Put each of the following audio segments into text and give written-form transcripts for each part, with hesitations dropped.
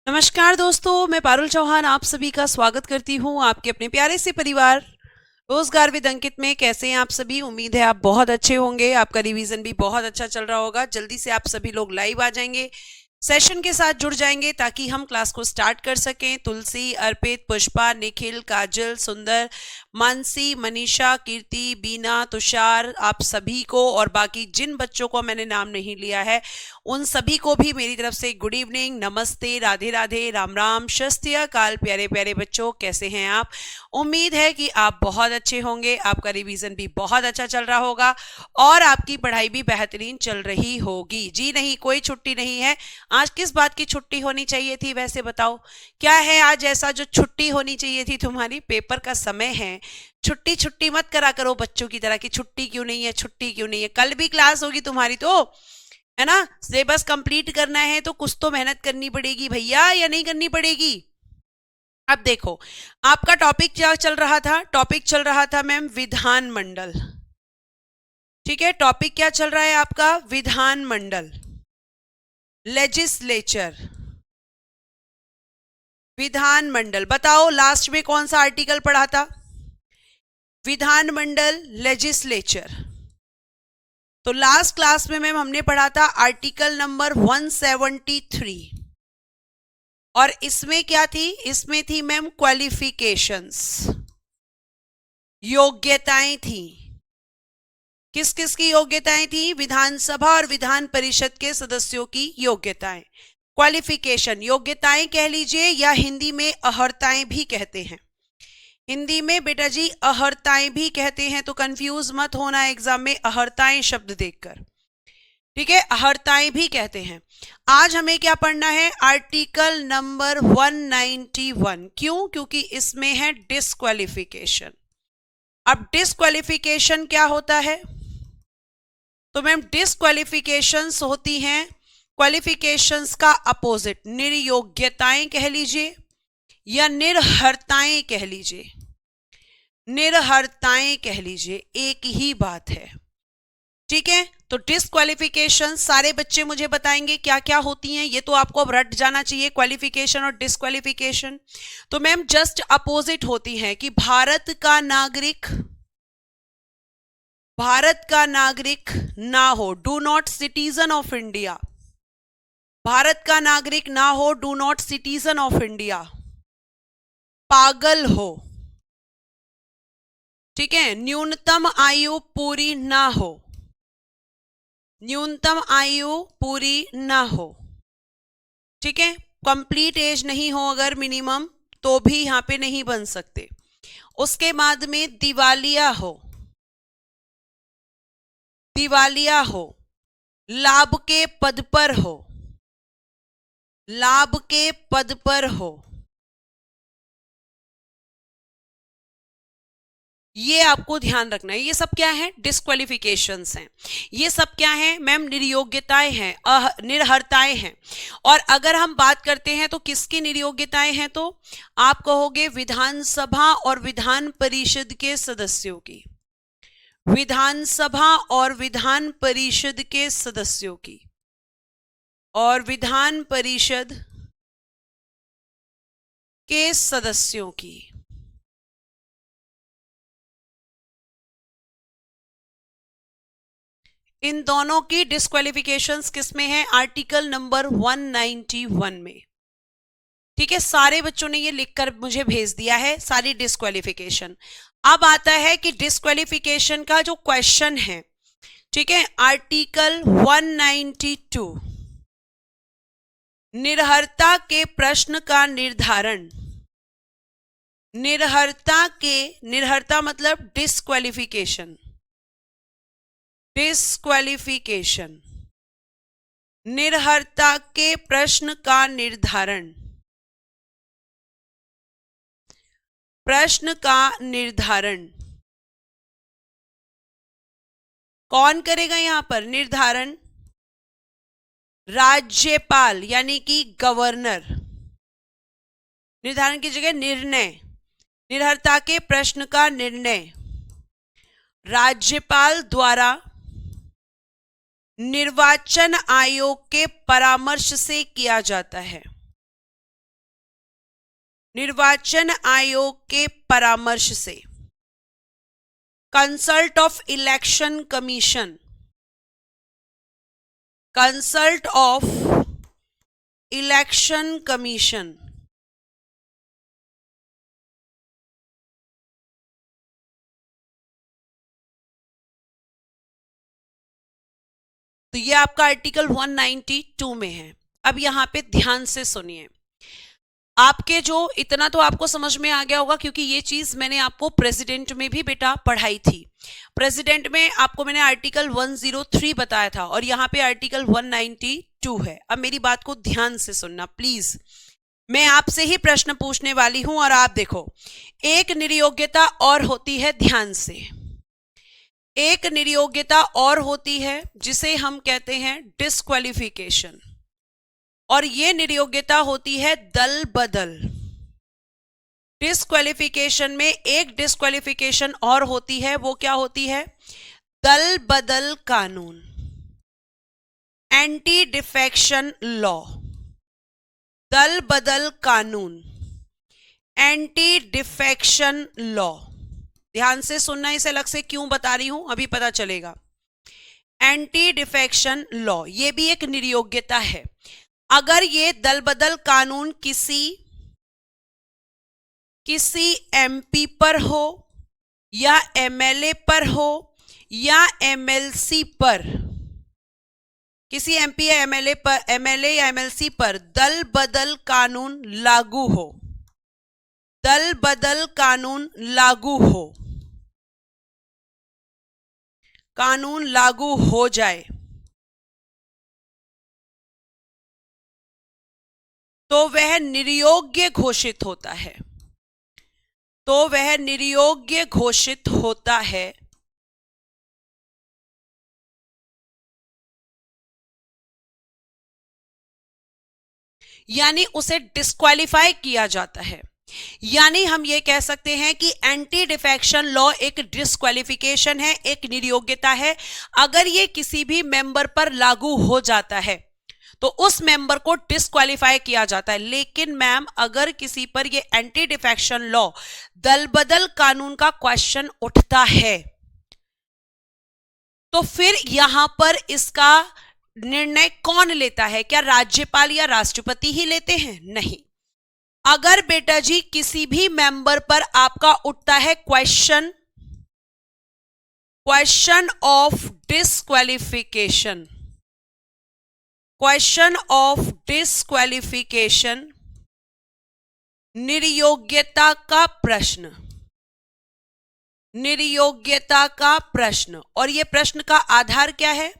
नमस्कार दोस्तों, मैं पारुल चौहान आप सभी का स्वागत करती हूँ आपके अपने प्यारे से परिवार रोजगार विद अंकित में। कैसे हैं आप सभी? उम्मीद है आप बहुत अच्छे होंगे। आपका रिवीजन भी बहुत अच्छा चल रहा होगा। जल्दी से आप सभी लोग लाइव आ जाएंगे, सेशन के साथ जुड़ जाएंगे ताकि हम क्लास को स्टार्ट कर सकें। तुलसी, अर्पित, पुष्पा, निखिल, काजल, सुंदर, मानसी, मनीषा, कीर्ति, बीना, तुषार, आप सभी को और बाकी जिन बच्चों को मैंने नाम नहीं लिया है उन सभी को भी मेरी तरफ से गुड इवनिंग, नमस्ते, राधे राधे, राम राम, शस्त्य काल। प्यारे प्यारे बच्चों, कैसे हैं आप? उम्मीद है कि आप बहुत अच्छे होंगे, आपका रिवीजन भी बहुत अच्छा चल रहा होगा और आपकी पढ़ाई भी बेहतरीन चल रही होगी। जी नहीं, कोई छुट्टी नहीं है। आज किस बात की छुट्टी होनी चाहिए थी वैसे बताओ? क्या है आज ऐसा जो छुट्टी होनी चाहिए थी तुम्हारी? पेपर का समय है। छुट्टी छुट्टी मत करा करो बच्चों की तरह कि छुट्टी क्यों नहीं है, छुट्टी क्यों नहीं है। कल भी क्लास होगी तुम्हारी तो, है ना? सिलेबस कंप्लीट करना है तो कुछ तो मेहनत करनी पड़ेगी भैया, या नहीं करनी पड़ेगी? अब देखो, आपका टॉपिक क्या चल रहा था? टॉपिक चल रहा था मैम विधानमंडल। ठीक है, टॉपिक क्या चल रहा है आपका? विधानमंडल, लेजिस्लेचर, विधानमंडल। बताओ लास्ट में कौन सा आर्टिकल पढ़ा था? विधानमंडल, लेजिस्लेचर। तो लास्ट क्लास में मैम हमने पढ़ा था आर्टिकल नंबर 173 और इसमें क्या थी? इसमें थी मैम क्वालिफिकेशंस, योग्यताएं थी। किस किस की योग्यताएं थी? विधानसभा और विधान परिषद के सदस्यों की योग्यताएं। क्वालिफिकेशन, योग्यताएं कह लीजिए या हिंदी में अहर्ताएं भी कहते हैं। हिंदी में बेटा जी अहर्ताएं भी कहते हैं, तो कंफ्यूज मत होना एग्जाम में अहर्ताएं शब्द देखकर। ठीक है, अहर्ताएं भी कहते हैं। आज हमें क्या पढ़ना है? Article number 191। क्यों? क्योंकि इसमें है डिस्क्वालिफिकेशन। अब डिस्क्वालिफिकेशन क्या होता है? तो मैम डिस्क्वालिफिकेशंस होती हैं क्वालिफिकेशंस का अपोजिट। निर्योग्यताएं कह लीजिए या निर्हर्ताएं कह लीजिए, निर्हर्ताएं कह लीजिए, एक ही बात है। ठीक है, तो डिस्क्वालिफिकेशन सारे बच्चे मुझे बताएंगे क्या क्या होती हैं। ये तो आपको अब रट जाना चाहिए, क्वालिफिकेशन और डिस्क्वालिफिकेशन। तो मैम जस्ट अपोजिट होती है कि भारत का नागरिक ना हो, do not citizen of India. Bharat का नागरिक ना हो, do not citizen of India. पागल हो, ठीक है। न्यूनतम आयु पूरी ना हो, न्यूनतम आयु पूरी ना हो, ठीक है। कंप्लीट एज नहीं हो अगर मिनिमम, तो भी यहां पे नहीं बन सकते। उसके बाद में दिवालिया हो, दिवालिया हो, लाभ के पद पर हो, लाभ के पद पर हो, ये आपको ध्यान रखना है। ये सब क्या है? डिस्क्वालिफिकेशंस हैं। ये सब क्या है मैम? निर्योग्यताएं हैं, निर्हर्ताएं हैं। और अगर हम बात करते हैं तो किसकी निर्योग्यताएं हैं? तो आप कहोगे विधानसभा और विधान परिषद के सदस्यों की, विधानसभा और विधान परिषद के सदस्यों की, और विधान परिषद के सदस्यों की। इन दोनों की डिस्क्वालिफिकेशंस किस में है? आर्टिकल नंबर 191 में। ठीक है, सारे बच्चों ने ये लिखकर मुझे भेज दिया है सारी डिस्क्वालिफिकेशन। अब आता है कि डिस्क्वालिफिकेशन का जो क्वेश्चन है, ठीक है, आर्टिकल 192, निर्हरता के प्रश्न का निर्धारण। निर्हरता मतलब डिस्क्वालिफिकेशन, डिस्क्वालिफिकेशन, निर्हरता के प्रश्न का निर्धारण, प्रश्न का निर्धारण कौन करेगा? यहां पर निर्धारण राज्यपाल यानी कि गवर्नर। निर्धारण की जगह निर्णय, निर्हरता के प्रश्न का निर्णय राज्यपाल द्वारा निर्वाचन आयोग के परामर्श से किया जाता है। निर्वाचन आयोग के परामर्श से, consult of election commission, consult of election commission, तो ये आपका आर्टिकल 192 में है। अब यहां पे ध्यान से सुनिए, आपके जो इतना तो आपको समझ में आ गया होगा क्योंकि ये चीज मैंने आपको प्रेसिडेंट में भी बेटा पढ़ाई थी। प्रेसिडेंट में आपको मैंने आर्टिकल 103 बताया था और यहाँ पे आर्टिकल 192 है। अब मेरी बात को ध्यान से सुनना प्लीज, मैं आपसे ही प्रश्न पूछने वाली हूं और आप देखो, एक निरयोग्यता और होती है, ध्यान से, एक निरयोग्यता और होती है जिसे हम कहते हैं डिस्क्वालिफिकेशन, और ये निरयोग्यता होती है दल बदल। डिस्क्वालिफिकेशन में एक डिस्क्वालिफिकेशन और होती है, वो क्या होती है? दल बदल कानून, एंटी डिफेक्शन लॉ, दल बदल कानून, एंटी डिफेक्शन लॉ। ध्यान से सुनना, इसे अलग से क्यों बता रही हूं अभी पता चलेगा। एंटी डिफेक्शन लॉ ये भी एक निरयोग्यता है। अगर ये दल बदल कानून किसी एमपी पर हो या एमएलए पर हो या एमएलसी पर, किसी एमपी या एमएलए या एमएलसी पर दल बदल कानून लागू हो, दल बदल कानून लागू हो, कानून लागू हो जाए तो वह निरयोग्य घोषित होता है, तो वह निरयोग्य घोषित होता है। यानी उसे डिस्क्वालीफाई किया जाता है। यानी हम ये कह सकते हैं कि एंटी डिफेक्शन लॉ एक डिस्क्वालिफिकेशन है, एक निरयोग्यता है। अगर ये किसी भी मेंबर पर लागू हो जाता है तो उस मेंबर को डिस्क्वालीफाई किया जाता है। लेकिन मैम अगर किसी पर ये एंटी डिफेक्शन लॉ दल बदल कानून का क्वेश्चन उठता है तो फिर यहां पर इसका निर्णय कौन लेता है? क्या राज्यपाल या राष्ट्रपति ही लेते हैं? नहीं। अगर बेटा जी किसी भी मेंबर पर आपका उठता है question of disqualification, question of disqualification, निर्योग्यता का प्रश्न, निर्योग्यता का प्रश्न, और यह प्रश्न का आधार क्या है?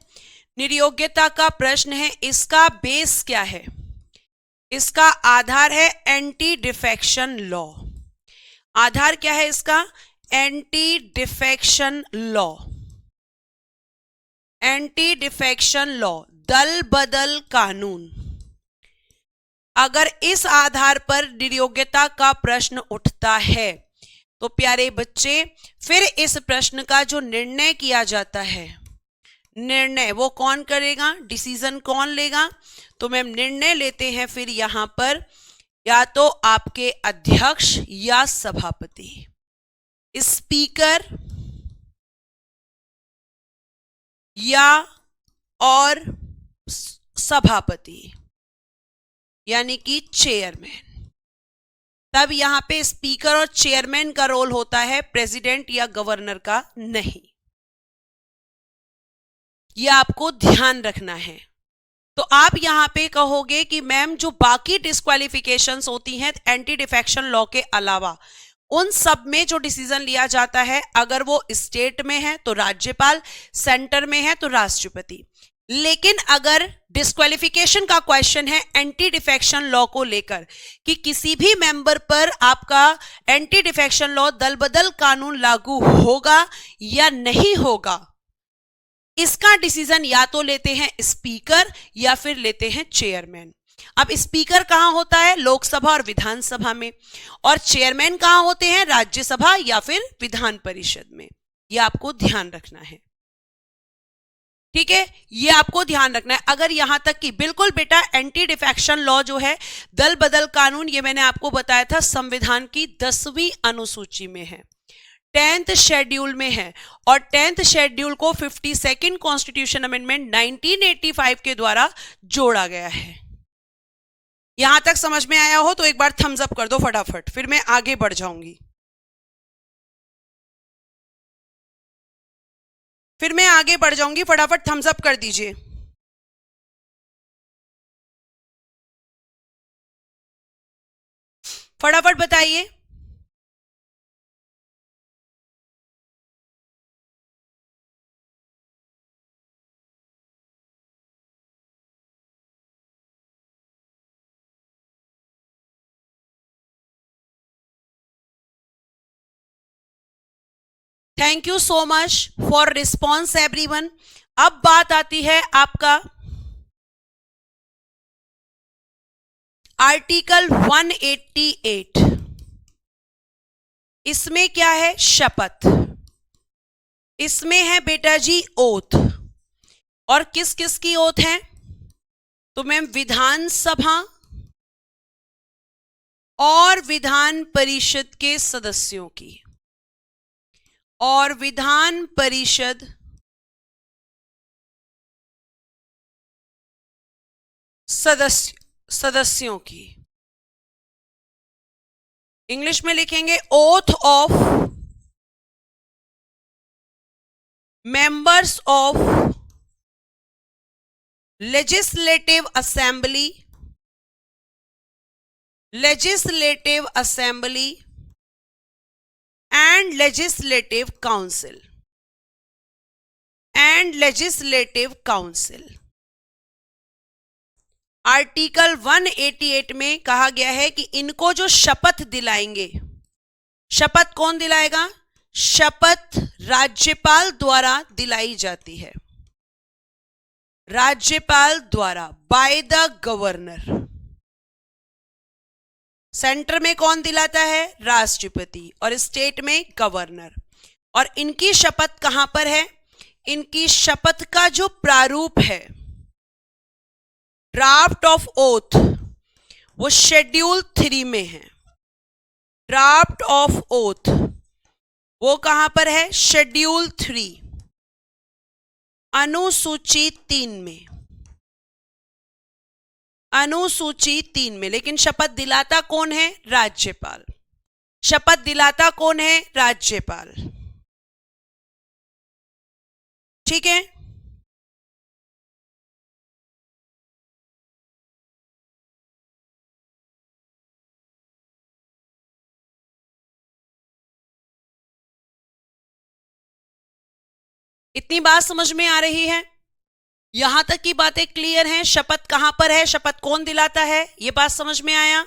निर्योग्यता का प्रश्न है, इसका बेस क्या है? इसका आधार है एंटी डिफेक्शन लॉ। आधार क्या है इसका? Anti defection law, anti defection law, दल बदल कानून। अगर इस आधार पर निर्योग्यता का प्रश्न उठता है तो प्यारे बच्चे फिर इस प्रश्न का जो निर्णय किया जाता है, निर्णय वो कौन करेगा? डिसीजन कौन लेगा? तो मैम निर्णय लेते हैं फिर यहां पर या तो आपके अध्यक्ष या सभापति, स्पीकर या और सभापति यानी कि चेयरमैन। तब यहां पे स्पीकर और चेयरमैन का रोल होता है, प्रेसिडेंट या गवर्नर का नहीं। यह आपको ध्यान रखना है। तो आप यहां पे कहोगे कि मैम जो बाकी डिस्क्वालिफिकेशंस होती हैं एंटी डिफेक्शन लॉ के अलावा, उन सब में जो डिसीजन लिया जाता है अगर वो स्टेट में है तो राज्यपाल, सेंटर में है तो राष्ट्रपति। लेकिन अगर डिस्क्वालिफिकेशन का क्वेश्चन है एंटी डिफेक्शन लॉ को लेकर कि किसी भी मेंबर पर आपका एंटी डिफेक्शन लॉ दल बदल कानून लागू होगा या नहीं होगा, इसका डिसीजन या तो लेते हैं स्पीकर या फिर लेते हैं चेयरमैन। अब स्पीकर कहां होता है? लोकसभा और विधानसभा में, और चेयरमैन कहां होते हैं? राज्यसभा या फिर विधान परिषद में। यह आपको ध्यान रखना है। ठीक है, ये आपको ध्यान रखना है। अगर यहां तक कि बिल्कुल बेटा एंटी डिफेक्शन लॉ जो है, दल बदल कानून, ये मैंने आपको बताया था संविधान की 10वीं अनुसूची में है, 10th शेड्यूल में है, और 10th शेड्यूल को 52nd कॉन्स्टिट्यूशन अमेंडमेंट 1985 के द्वारा जोड़ा गया है। यहां तक समझ में आया हो तो एक बार थम्स अप कर दो फटाफट, फिर मैं आगे बढ़ जाऊंगी। फटाफट थम्स अप कर दीजिए। फटाफट बताइए। Thank you so much for response everyone. अब बात आती है आपका आर्टिकल 188। इसमें क्या है? शपथ। इसमें है बेटा जी ओथ। और किस किस की ओथ है? तो मैम विधानसभा और विधान परिषद के सदस्यों की, और विधान परिषद सदस्यों की। इंग्लिश में लिखेंगे oath of members of legislative assembly and legislative council. Article 188 में कहा गया है कि इनको जो शपथ दिलाएंगे, शपथ कौन दिलाएगा? शपथ राज्यपाल द्वारा दिलाई जाती है, राज्यपाल द्वारा, बाय द गवर्नर। सेंटर में कौन दिलाता है? राष्ट्रपति, और स्टेट में गवर्नर। और इनकी शपथ कहां पर है? इनकी शपथ का जो प्रारूप है, ड्राफ्ट ऑफ ओथ, वो शेड्यूल 3 में है। ड्राफ्ट ऑफ ओथ वो कहां पर है? शेड्यूल 3, अनुसूची 3 में, अनुसूची 3 में। लेकिन शपथ दिलाता कौन है? राज्यपाल। शपथ दिलाता कौन है? राज्यपाल। ठीक है, इतनी बात समझ में आ रही है? यहां तक की बातें क्लियर हैं? शपथ कहां पर है, शपथ कौन दिलाता है, ये बात समझ में आया?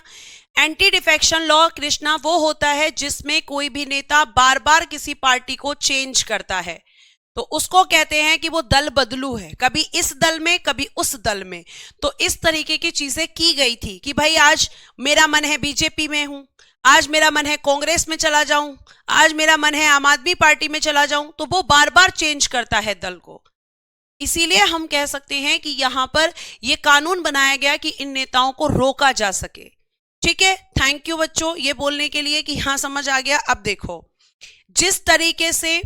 एंटी डिफेक्शन लॉ कृष्णा वो होता है जिसमें कोई भी नेता बार बार किसी पार्टी को चेंज करता है, तो उसको कहते हैं कि वो दल बदलू है, कभी इस दल में कभी उस दल में। तो इस तरीके की चीजें की गई थी कि भाई आज मेरा मन है बीजेपी में हूं, आज मेरा मन है कांग्रेस में चला जाऊं, आज मेरा मन है आम आदमी पार्टी में चला जाऊं, तो वो बार बार चेंज करता है दल को। इसीलिए हम कह सकते हैं कि यहां पर यह कानून बनाया गया कि इन नेताओं को रोका जा सके। ठीक है, थैंक यू बच्चों ये बोलने के लिए कि हाँ समझ आ गया। अब देखो, जिस तरीके से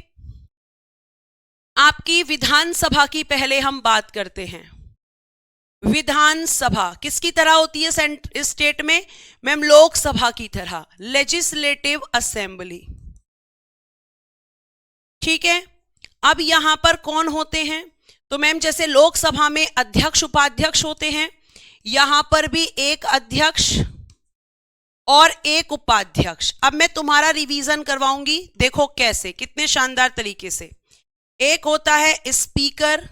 आपकी विधानसभा की पहले हम बात करते हैं, विधानसभा किसकी तरह होती है स्टेट में? मैम लोकसभा की तरह, लेजिस्लेटिव असेंबली। ठीक है, अब यहां पर कौन होते हैं? तो मैम जैसे लोकसभा में अध्यक्ष उपाध्यक्ष होते हैं, यहां पर भी एक अध्यक्ष और एक उपाध्यक्ष। अब मैं तुम्हारा रिवीजन करवाऊंगी, देखो कैसे, कितने शानदार तरीके से। एक होता है स्पीकर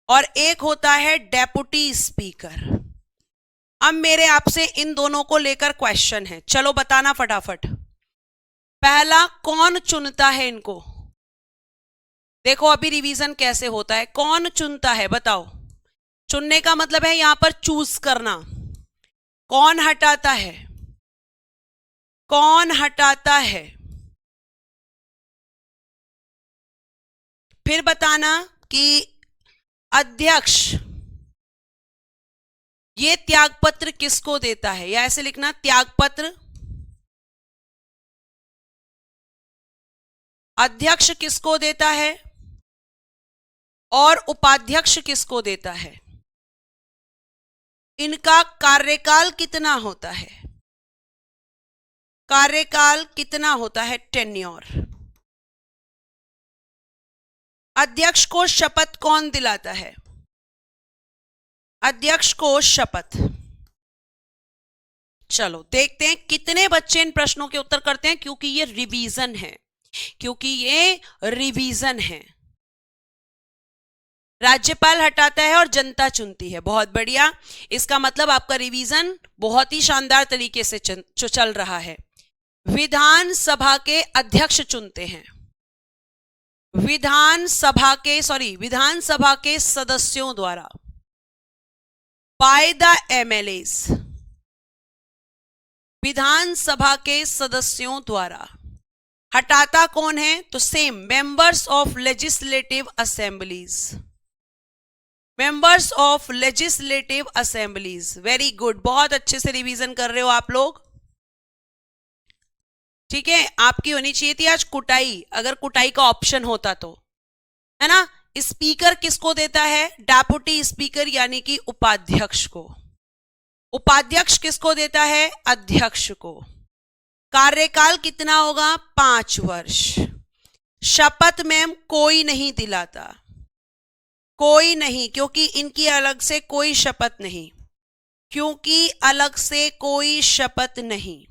और एक होता है डेप्यूटी स्पीकर। अब मेरे आपसे इन दोनों को लेकर क्वेश्चन है, चलो बताना फटाफट। पहला, कौन चुनता है इनको? देखो अभी रिवीजन कैसे होता है, कौन चुनता है बताओ? चुनने का मतलब है यहां पर चूज करना। कौन हटाता है? कौन हटाता है? फिर बताना कि अध्यक्ष ये त्यागपत्र किसको देता है, या ऐसे लिखना त्यागपत्र अध्यक्ष किसको देता है और उपाध्यक्ष किसको देता है, इनका कार्यकाल कितना होता है, कार्यकाल कितना होता है, टेन्योर। अध्यक्ष को शपथ कौन दिलाता है, अध्यक्ष को शपथ। चलो देखते हैं कितने बच्चे इन प्रश्नों के उत्तर करते हैं, क्योंकि ये रिवीजन है, क्योंकि ये रिवीजन है। राज्यपाल हटाता है और जनता चुनती है, बहुत बढ़िया। इसका मतलब आपका रिवीजन बहुत ही शानदार तरीके से चल रहा है। विधानसभा के अध्यक्ष चुनते हैं, विधानसभा के सदस्यों द्वारा, बाय द एमएलएस, विधानसभा के सदस्यों द्वारा। हटाता कौन है, तो same members of legislative assemblies, members of legislative assemblies. Very good, बहुत अच्छे से रिवीजन कर रहे हो आप लोग। ठीक है, आपकी होनी चाहिए थी आज कुटाई, अगर कुटाई का ऑप्शन होता तो, है ना। स्पीकर किसको देता है, डेप्यूटी स्पीकर यानी कि उपाध्यक्ष को। उपाध्यक्ष किसको देता है, अध्यक्ष को। कार्यकाल कितना होगा, 5 वर्ष। शपथ मैम कोई नहीं दिलाता, कोई नहीं, क्योंकि इनकी अलग से कोई शपथ नहीं, क्योंकि अलग से कोई शपथ नहीं,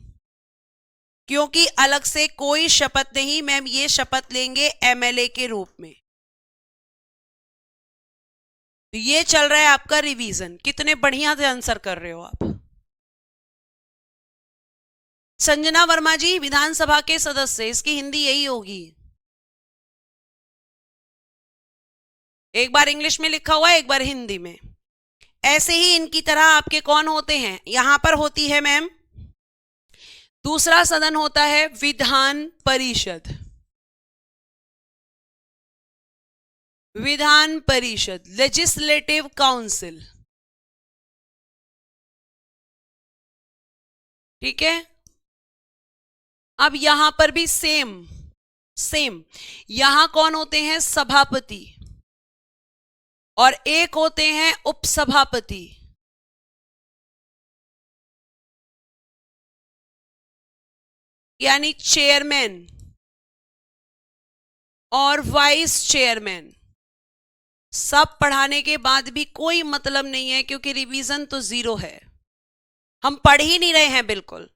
क्योंकि अलग से कोई शपथ नहीं। मैम ये शपथ लेंगे एमएलए के रूप में। तो ये चल रहा है आपका रिवीजन। कितने बढ़िया से आंसर कर रहे हो आप। संजना वर्मा जी, विधानसभा के सदस्य, इसकी हिंदी यही होगी। एक बार इंग्लिश में लिखा हुआ है, एक बार हिंदी में। ऐसे ही इनकी तरह आपके कौन होते हैं, यहां पर होती है मैम, दूसरा सदन होता है विधान परिषद। विधान परिषद, लेजिस्लेटिव काउंसिल, ठीक है। अब यहां पर भी सेम, यहां कौन होते हैं, सभापति, और एक होते हैं उपसभापति। यानी चेयरमैन और वाइस चेयरमैन। सब पढ़ाने के बाद भी कोई मतलब नहीं है, क्योंकि रिवीजन तो 0 है, हम पढ़ ही नहीं रहे हैं बिल्कुल।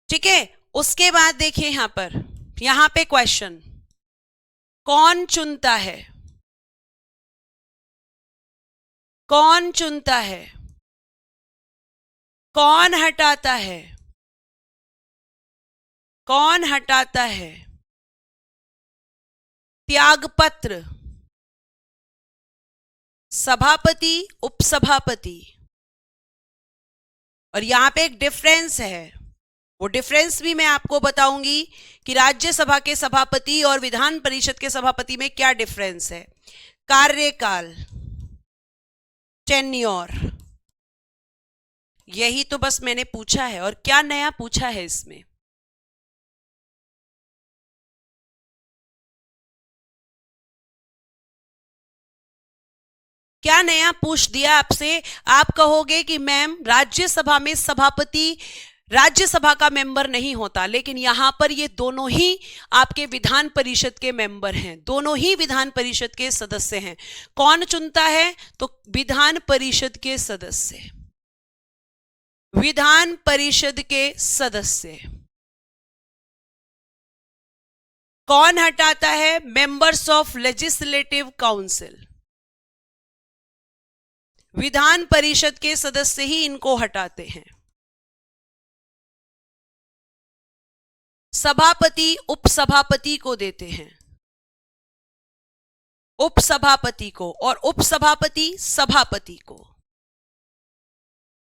ठीक है, उसके बाद देखिए यहां पे क्वेश्चन, कौन चुनता है, कौन चुनता है, कौन हटाता है, कौन हटाता है, त्यागपत्र, सभापति, उपसभापति। और यहां पे एक डिफरेंस है, वो डिफरेंस भी मैं आपको बताऊंगी कि राज्यसभा के सभापति और विधान परिषद के सभापति में क्या डिफरेंस है। कार्यकाल, टेन्योर, यही तो बस मैंने पूछा है। और क्या नया पूछा है इसमें, क्या नया पूछ दिया आपसे। आप कहोगे कि मैम राज्यसभा में सभापति राज्यसभा का मेंबर नहीं होता, लेकिन यहां पर ये दोनों ही आपके विधान परिषद के मेंबर हैं, दोनों ही विधान परिषद के सदस्य हैं। कौन चुनता है, तो विधान परिषद के सदस्य, विधान परिषद के सदस्य। कौन हटाता है, members of legislative council, Vidhan Parishad के सदस्य ही इनको हटाते हैं। सभापति उपसभापति को देते हैं, उपसभापति को, और उपसभापति सभापति को।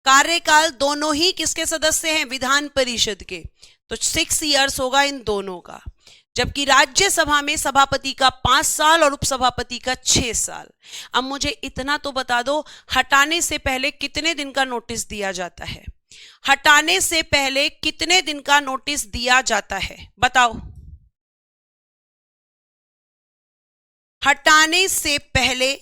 कार्यकाल दोनों ही किसके सदस्य हैं, विधान परिषद के, तो 6 इयर्स होगा इन दोनों का। जबकि राज्यसभा में सभापति का 5 साल और उपसभापति का 6 साल। अब मुझे इतना तो बता दो, हटाने से पहले कितने दिन का नोटिस दिया जाता है? हटाने से पहले कितने दिन का नोटिस दिया जाता है, बताओ। हटाने से पहले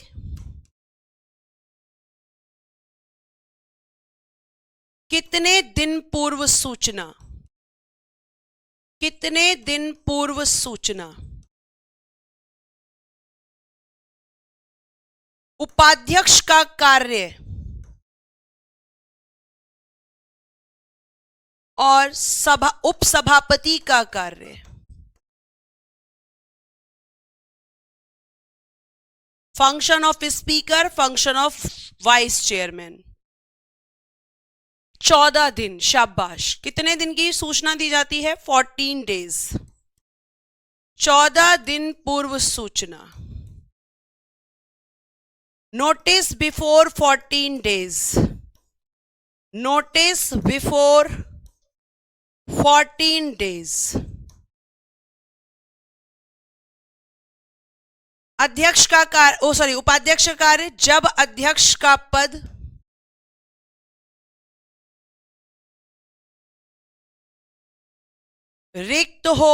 कितने दिन पूर्व सूचना? कितने दिन पूर्व सूचना? उपाध्यक्ष का कार्य और उपसभापति का कार्य, function of speaker, function of vice chairman, 14 दिन। शाबाश। कितने दिन की सूचना दी जाती है? 14 डेज। 14 दिन पूर्व सूचना। Notice before 14 days. Notice before 14 days. अध्यक्ष का कार्य, उपाध्यक्ष का कार्य, जब अध्यक्ष का पद रिक्त हो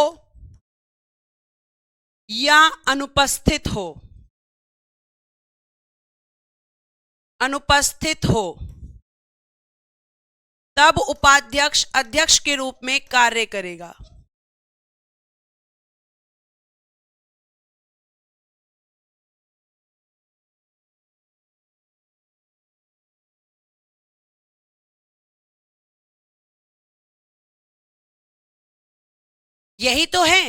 या अनुपस्थित हो, अनुपस्थित हो, तब उपाध्यक्ष अध्यक्ष के रूप में कार्य करेगा। यही तो है।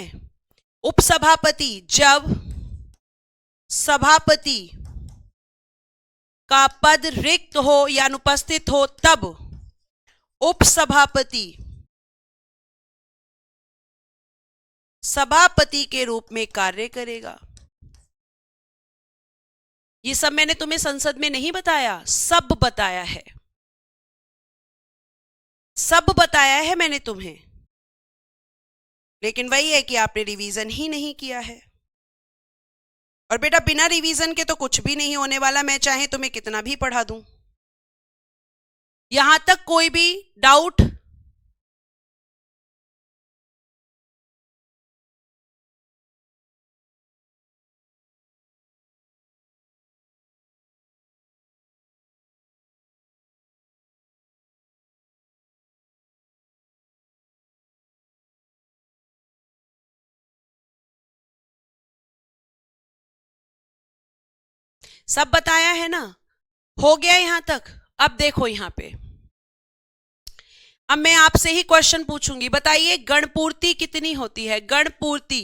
उपसभापति, जब सभापति का पद रिक्त हो या अनुपस्थित हो, तब उपसभापति सभापति के रूप में कार्य करेगा। ये सब मैंने तुम्हें संसद में नहीं बताया, सब बताया है, सब बताया है मैंने तुम्हें। लेकिन वही है कि आपने रिवीजन ही नहीं किया है। और बेटा बिना रिवीजन के तो कुछ भी नहीं होने वाला, मैं चाहे तुम्हें कितना भी पढ़ा दूं। यहां तक कोई भी डाउट? सब बताया है ना? हो गया यहां तक? अब देखो यहां पे, अब मैं आपसे ही क्वेश्चन पूछूंगी, बताइए गणपूर्ति कितनी होती है? गणपूर्ति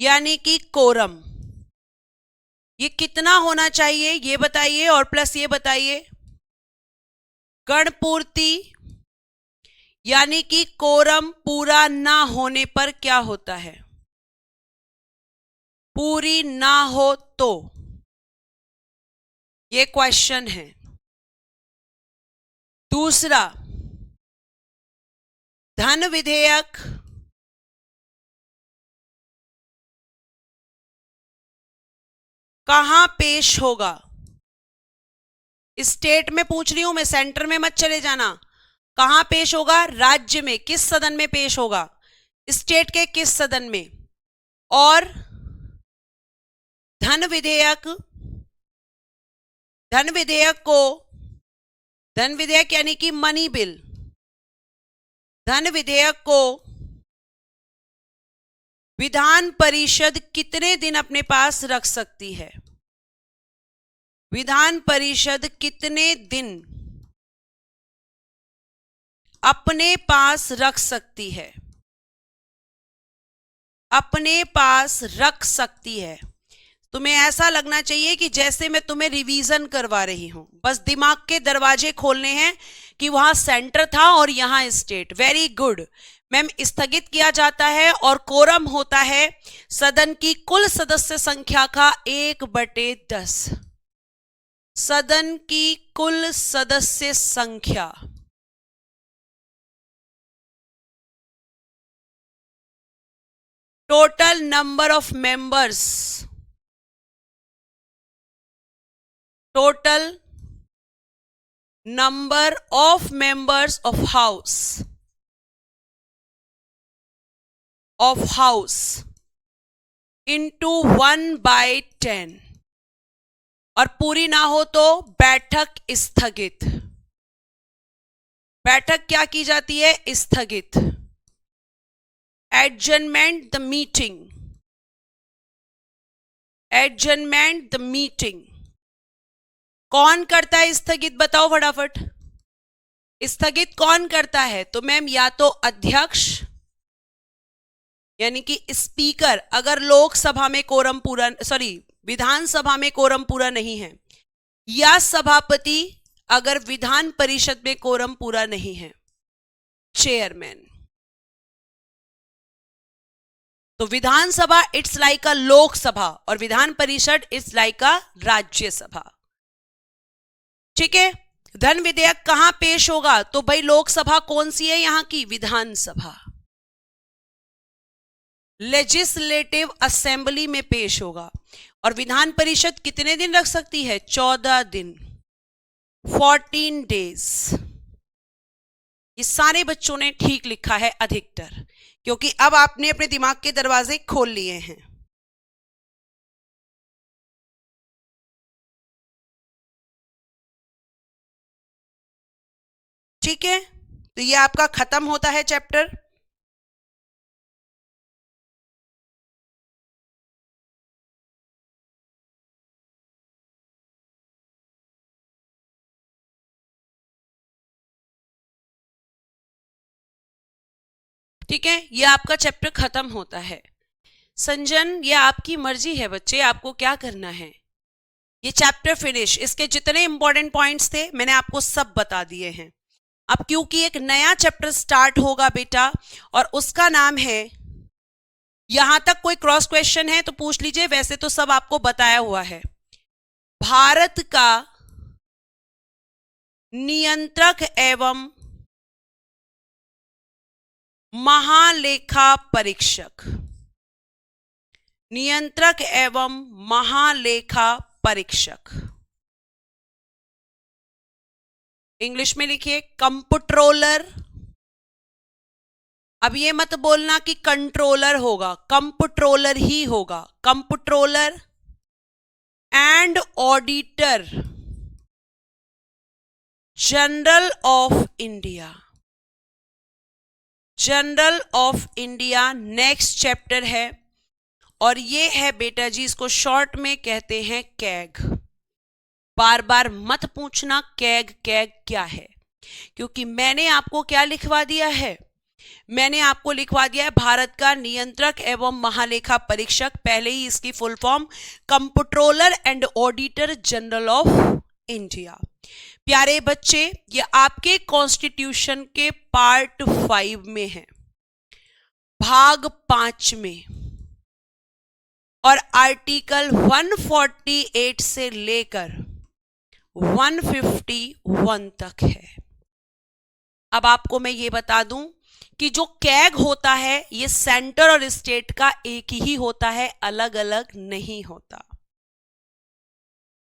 यानी कि कोरम, ये कितना होना चाहिए ये बताइए, और प्लस ये बताइए गणपूर्ति यानी कि कोरम पूरा ना होने पर क्या होता है? पूरी ना हो तो, ये क्वेश्चन है। दूसरा, धन विधेयक कहां पेश होगा? स्टेट में पूछ रही हूं मैं, सेंटर में मत चले जाना। कहां पेश होगा? राज्य में। किस सदन में पेश होगा? स्टेट के किस सदन में? और धन विधेयक, धन विधेयक यानी कि मनी बिल, धन विधेयक को विधान परिषद कितने दिन अपने पास रख सकती है? विधान परिषद कितने दिन अपने पास रख सकती है? अपने पास रख सकती है। तुम्हें ऐसा लगना चाहिए कि जैसे मैं तुम्हें रिवीजन करवा रही हूं, बस दिमाग के दरवाजे खोलने हैं कि वहां सेंटर था और यहां स्टेट। Very good ma'am. स्थगित किया जाता है और कोरम होता है सदन की कुल सदस्य संख्या का 1/10। सदन की कुल सदस्य संख्या total number of members, total number of members of house into 1/10, और पूरी ना हो तो बैठक स्थगित। बैठक क्या की जाती है? स्थगित। Adjournment the meeting, adjournment the meeting. कौन करता है स्थगित? बताओ फटाफट। स्थगित कौन करता है? तो मैम या तो अध्यक्ष यानी कि स्पीकर, अगर लोकसभा में कोरम पूरा, विधानसभा में कोरम पूरा नहीं है, या सभापति अगर विधान परिषद में कोरम पूरा नहीं है, चेयरमैन। तो विधानसभा इट्स लाइक अ लोकसभा और विधान परिषद इट्स लाइक अ राज्यसभा। ठीक है। धन विधेयक कहां पेश होगा? तो भाई लोकसभा कौन सी है यहां की? विधानसभा। लेजिस्लेटिव असेंबली में पेश होगा। और विधान परिषद कितने दिन रख सकती है? 14 दिन, 14 डेज। ये सारे बच्चों ने ठीक लिखा है अधिकतर, क्योंकि अब आपने अपने दिमाग के दरवाजे खोल लिए हैं। ठीक है, तो ये आपका खत्म होता है चैप्टर। ठीक है, ये आपका चैप्टर खत्म होता है। संजन, ये आपकी मर्जी है बच्चे, आपको क्या करना है। ये चैप्टर फिनिश। इसके जितने इंपॉर्टेंट पॉइंट्स थे मैंने आपको सब बता दिए हैं। अब क्योंकि एक नया चैप्टर स्टार्ट होगा बेटा, और उसका नाम है, यहां तक कोई क्रॉस क्वेश्चन है तो पूछ लीजिए, वैसे तो सब आपको बताया हुआ है। भारत का नियंत्रक एवं महालेखा परीक्षक, नियंत्रक एवं महालेखा परीक्षक, इंग्लिश में लिखिए कंप्ट्रोलर। अब ये मत बोलना कि कंट्रोलर होगा, कंप्ट्रोलर ही होगा। Comptroller and auditor general of India, general of India next chapter है। और ये है बेटा जी, इसको शॉर्ट में कहते हैं कैग। बार बार मत पूछना कैग कैग क्या है, क्योंकि मैंने आपको क्या लिखवा दिया है? मैंने आपको लिखवा दिया है भारत का नियंत्रक एवं महालेखा परीक्षक, पहले ही इसकी full form comptroller and auditor general of India. प्यारे बच्चे, ये आपके कॉन्स्टिट्यूशन के पार्ट 5 में है, भाग 5 में, और आर्टिकल 148 से लेकर 151 तक है। अब आपको मैं ये बता दूं कि जो कैग होता है ये सेंटर और स्टेट का एक ही होता है, अलग अलग नहीं होता।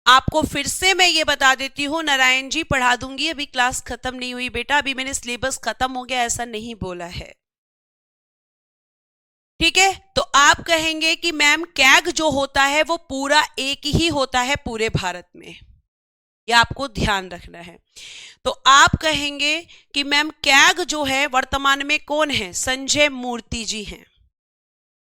आपको फिर से मैं ये बता देती हूं, नारायण जी पढ़ा दूंगी, अभी क्लास खत्म नहीं हुई बेटा, अभी मैंने सिलेबस खत्म हो गया ऐसा नहीं बोला है। ठीक है, तो आप कहेंगे कि मैम कैग जो होता है वो पूरा एक ही होता है पूरे भारत में, ये आपको ध्यान रखना है। तो आप कहेंगे कि मैम कैग जो है वर्तमान में कौन है? संजय मूर्ति जी हैं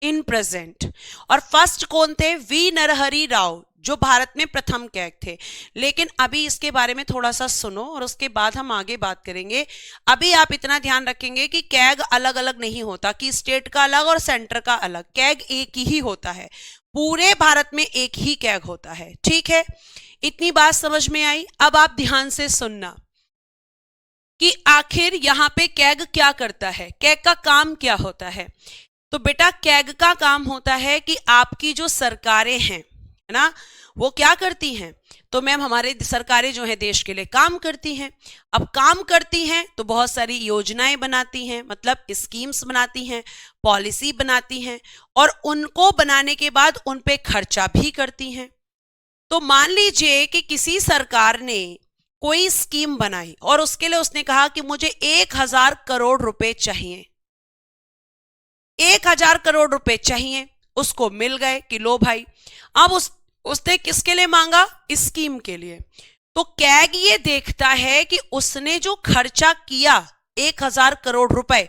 इन प्रेजेंट। और फर्स्ट कौन थे? वी नरहरि राव, जो भारत में प्रथम कैग थे। लेकिन अभी इसके बारे में थोड़ा सा सुनो और उसके बाद हम आगे बात करेंगे। अभी आप इतना ध्यान रखेंगे कि कैग अलग अलग नहीं होता, कि स्टेट का अलग और सेंटर का अलग, कैग एक ही होता है, पूरे भारत में एक ही कैग होता है। ठीक है, इतनी बात समझ में आई। अब आप ध्यान से सुनना कि आखिर यहां पे कैग क्या करता है, कैग का काम क्या होता है। तो बेटा कैग का काम होता है कि आपकी जो सरकारें हैं, है ना, वो क्या करती हैं? तो मैम हमारे सरकारें जो है देश के लिए काम करती हैं। अब काम करती हैं तो बहुत सारी योजनाएं बनाती हैं, मतलब स्कीम्स बनाती हैं, पॉलिसी बनाती हैं, और उनको बनाने के बाद उन पे खर्चा भी करती हैं। तो मान लीजिए कि किसी सरकार ने कोई स्कीम बनाई और उसके लिए उसने कहा कि मुझे 1,000 करोड़ रुपए चाहिए, 1,000 करोड़ रुपए चाहिए, उसको मिल गए कि लो भाई। अब उसने किसके लिए मांगा? स्कीम के लिए। तो कैग ये देखता है कि उसने जो खर्चा किया 1,000 करोड़ रुपए,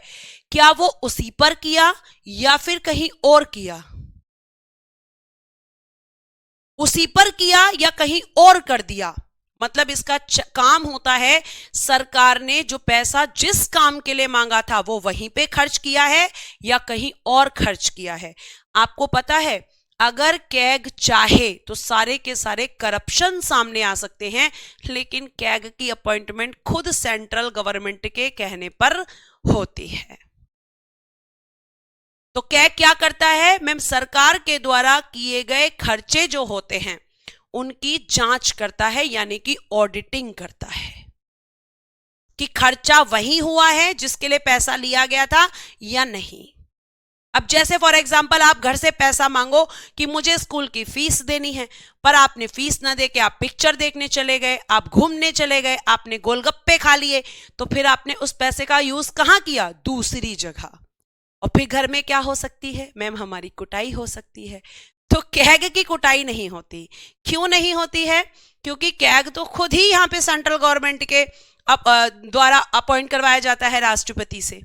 क्या वो उसी पर किया या फिर कहीं और किया, उसी पर किया या कहीं और कर दिया। मतलब इसका काम होता है सरकार ने जो पैसा जिस काम के लिए मांगा था वो वहीं पे खर्च किया है या कहीं और खर्च किया है। आपको पता है अगर कैग चाहे तो सारे के सारे करप्शन सामने आ सकते हैं, लेकिन कैग की अपॉइंटमेंट खुद सेंट्रल गवर्नमेंट के कहने पर होती है। तो कैग क्या करता है मैम? सरकार के द्वारा किए गए खर्चे जो होते हैं उनकी जांच करता है, यानी कि ऑडिटिंग करता है कि खर्चा वही हुआ है जिसके लिए पैसा लिया गया था या नहीं। अब जैसे फॉर एग्जांपल आप घर से पैसा मांगो कि मुझे स्कूल की फीस देनी है, पर आपने फीस ना दे के आप पिक्चर देखने चले गए, आप घूमने चले गए, आपने गोलगप्पे खा लिए, तो फिर आपने उस पैसे का यूज कहां किया? दूसरी जगह। और फिर घर में क्या हो सकती है मैम? हमारी कुटाई हो सकती है। तो कैग की कुटाई नहीं होती। क्यों नहीं होती है? क्योंकि कैग तो खुद ही यहां पे सेंट्रल गवर्नमेंट के द्वारा अपॉइंट करवाया जाता है राष्ट्रपति से।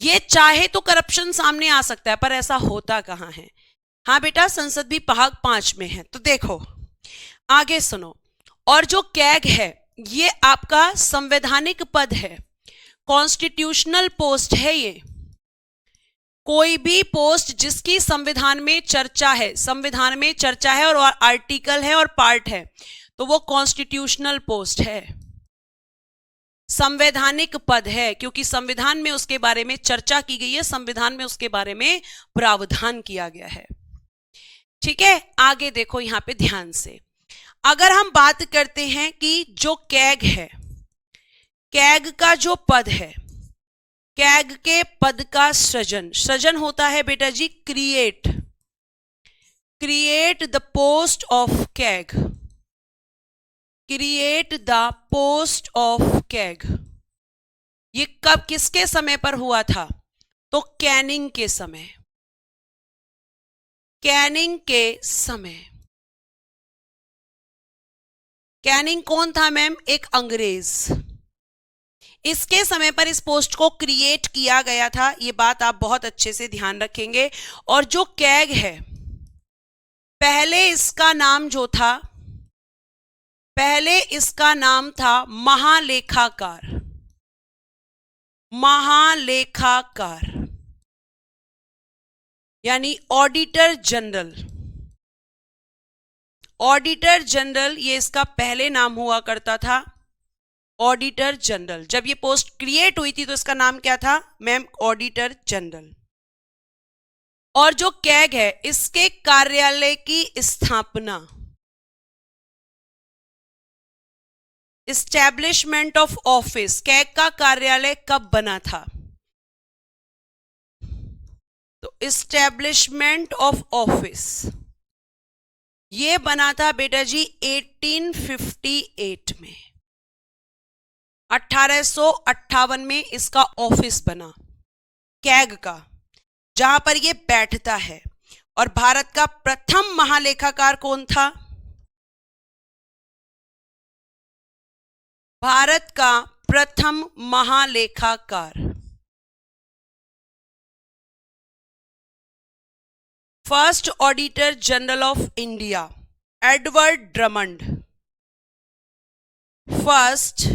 ये चाहे तो करप्शन सामने आ सकता है, पर ऐसा होता कहां है? हाँ बेटा, संसद भी भाग 5 में है। तो देखो आगे सुनो। और जो कैग है ये आपका संवैधानिक पद है, कॉन्स्टिट्यूशनल पोस्ट है। ये कोई भी पोस्ट जिसकी संविधान में चर्चा है, संविधान में चर्चा है और आर्टिकल है और पार्ट है, तो वो कॉन्स्टिट्यूशनल पोस्ट है, संवैधानिक पद है, क्योंकि संविधान में उसके बारे में चर्चा की गई है, संविधान में उसके बारे में प्रावधान किया गया है। ठीक है, आगे देखो यहां पे ध्यान से। अगर हम बात करते हैं कि जो कैग है, कैग का जो पद है, कैग के पद का सृजन होता है बेटा जी create the post of CAG, create the post of CAG. ये कब किसके समय पर हुआ था? तो कैनिंग के समय, कैनिंग के समय। कैनिंग कौन था मैम? एक अंग्रेज। इसके समय पर इस पोस्ट को क्रिएट किया गया था, ये बात आप बहुत अच्छे से ध्यान रखेंगे। और जो कैग है, पहले इसका नाम जो था, पहले इसका नाम था महालेखाकार, महालेखाकार यानी ऑडिटर जनरल। ऑडिटर जनरल ये इसका पहले नाम हुआ करता था, ऑडिटर जनरल। जब ये पोस्ट क्रिएट हुई थी तो इसका नाम क्या था मैम? Auditor general. और जो कैग है इसके कार्यालय की स्थापना, एस्टैब्लिशमेंट ऑफ ऑफिस, कैग का कार्यालय कब बना था? तो एस्टैब्लिशमेंट ऑफ ऑफिस ये बना था बेटा जी 1858 में, 1858 में इसका ऑफिस बना कैग का, जहां पर ये बैठता है। और भारत का प्रथम महालेखाकार कौन था? भारत का प्रथम महालेखाकार, first auditor general of India, Edward Drummond. First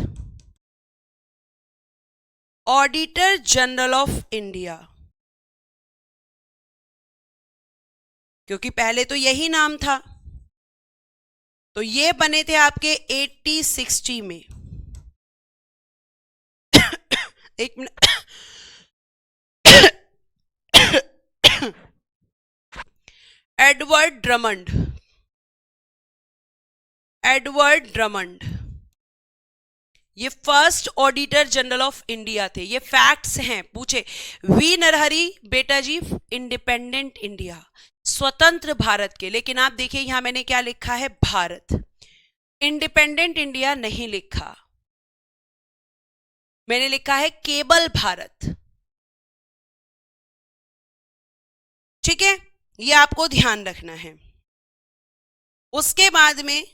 auditor general of India, क्योंकि पहले तो यही नाम था। तो ये बने थे आपके 1860 में। एक मिनट। एडवर्ड ड्रमंड, एडवर्ड ड्रमंड, ये first auditor general of India थे। ये फैक्ट्स हैं, पूछे। वी नरहरि बेटा जी इंडिपेंडेंट इंडिया, स्वतंत्र भारत के, लेकिन आप देखिए यहां मैंने क्या लिखा है, भारत। इंडिपेंडेंट इंडिया नहीं लिखा, मैंने लिखा है केवल भारत। ठीक है, ये आपको ध्यान रखना है। उसके बाद में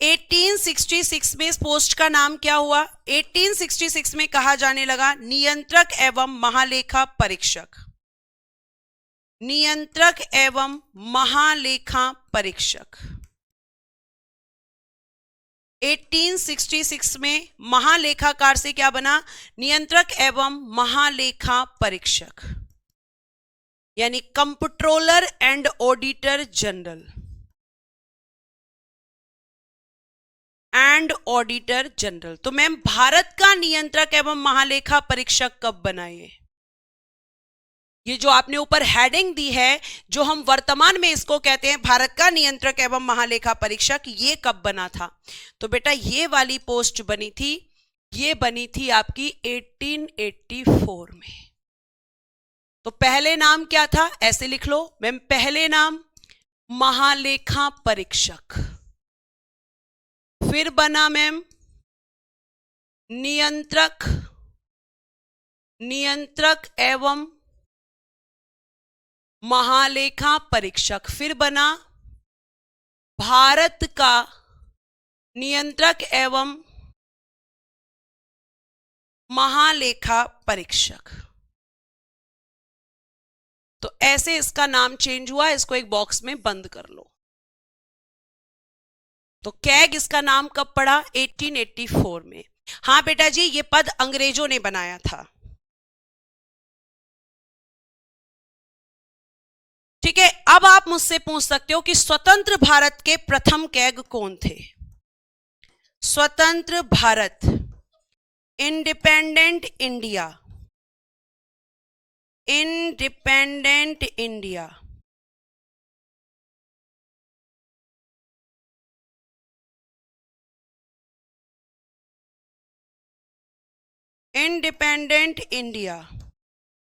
1866 में इस पोस्ट का नाम क्या हुआ? 1866 में कहा जाने लगा नियंत्रक एवं महालेखा परीक्षक। नियंत्रक एवं महालेखा परीक्षक। 1866 में महालेखाकार से क्या बना? नियंत्रक एवं महालेखा परीक्षक, यानी comptroller and auditor general. And auditor general. तो मैम भारत का नियंत्रक एवं महालेखा परीक्षक कब बना? ये जो आपने ऊपर हेडिंग दी है, जो हम वर्तमान में इसको कहते हैं भारत का नियंत्रक एवं महालेखा परीक्षक, ये कब बना था? तो बेटा ये वाली पोस्ट बनी थी, ये बनी थी आपकी 1884 में। तो पहले नाम क्या था? ऐसे लिख लो मैम, पहले नाम महालेखा परीक्षक, फिर बना मैम नियंत्रक एवं महालेखा परीक्षक, फिर बना भारत का नियंत्रक एवं महालेखा परीक्षक। तो ऐसे इसका नाम चेंज हुआ, इसको एक बॉक्स में बंद कर लो। तो कैग इसका नाम कब पड़ा? 1884 में। हाँ बेटा जी, ये पद अंग्रेजों ने बनाया था। ठीक है, अब आप मुझसे पूछ सकते हो कि स्वतंत्र भारत के प्रथम कैग कौन थे? स्वतंत्र Bharat, independent India, independent India. Independent India,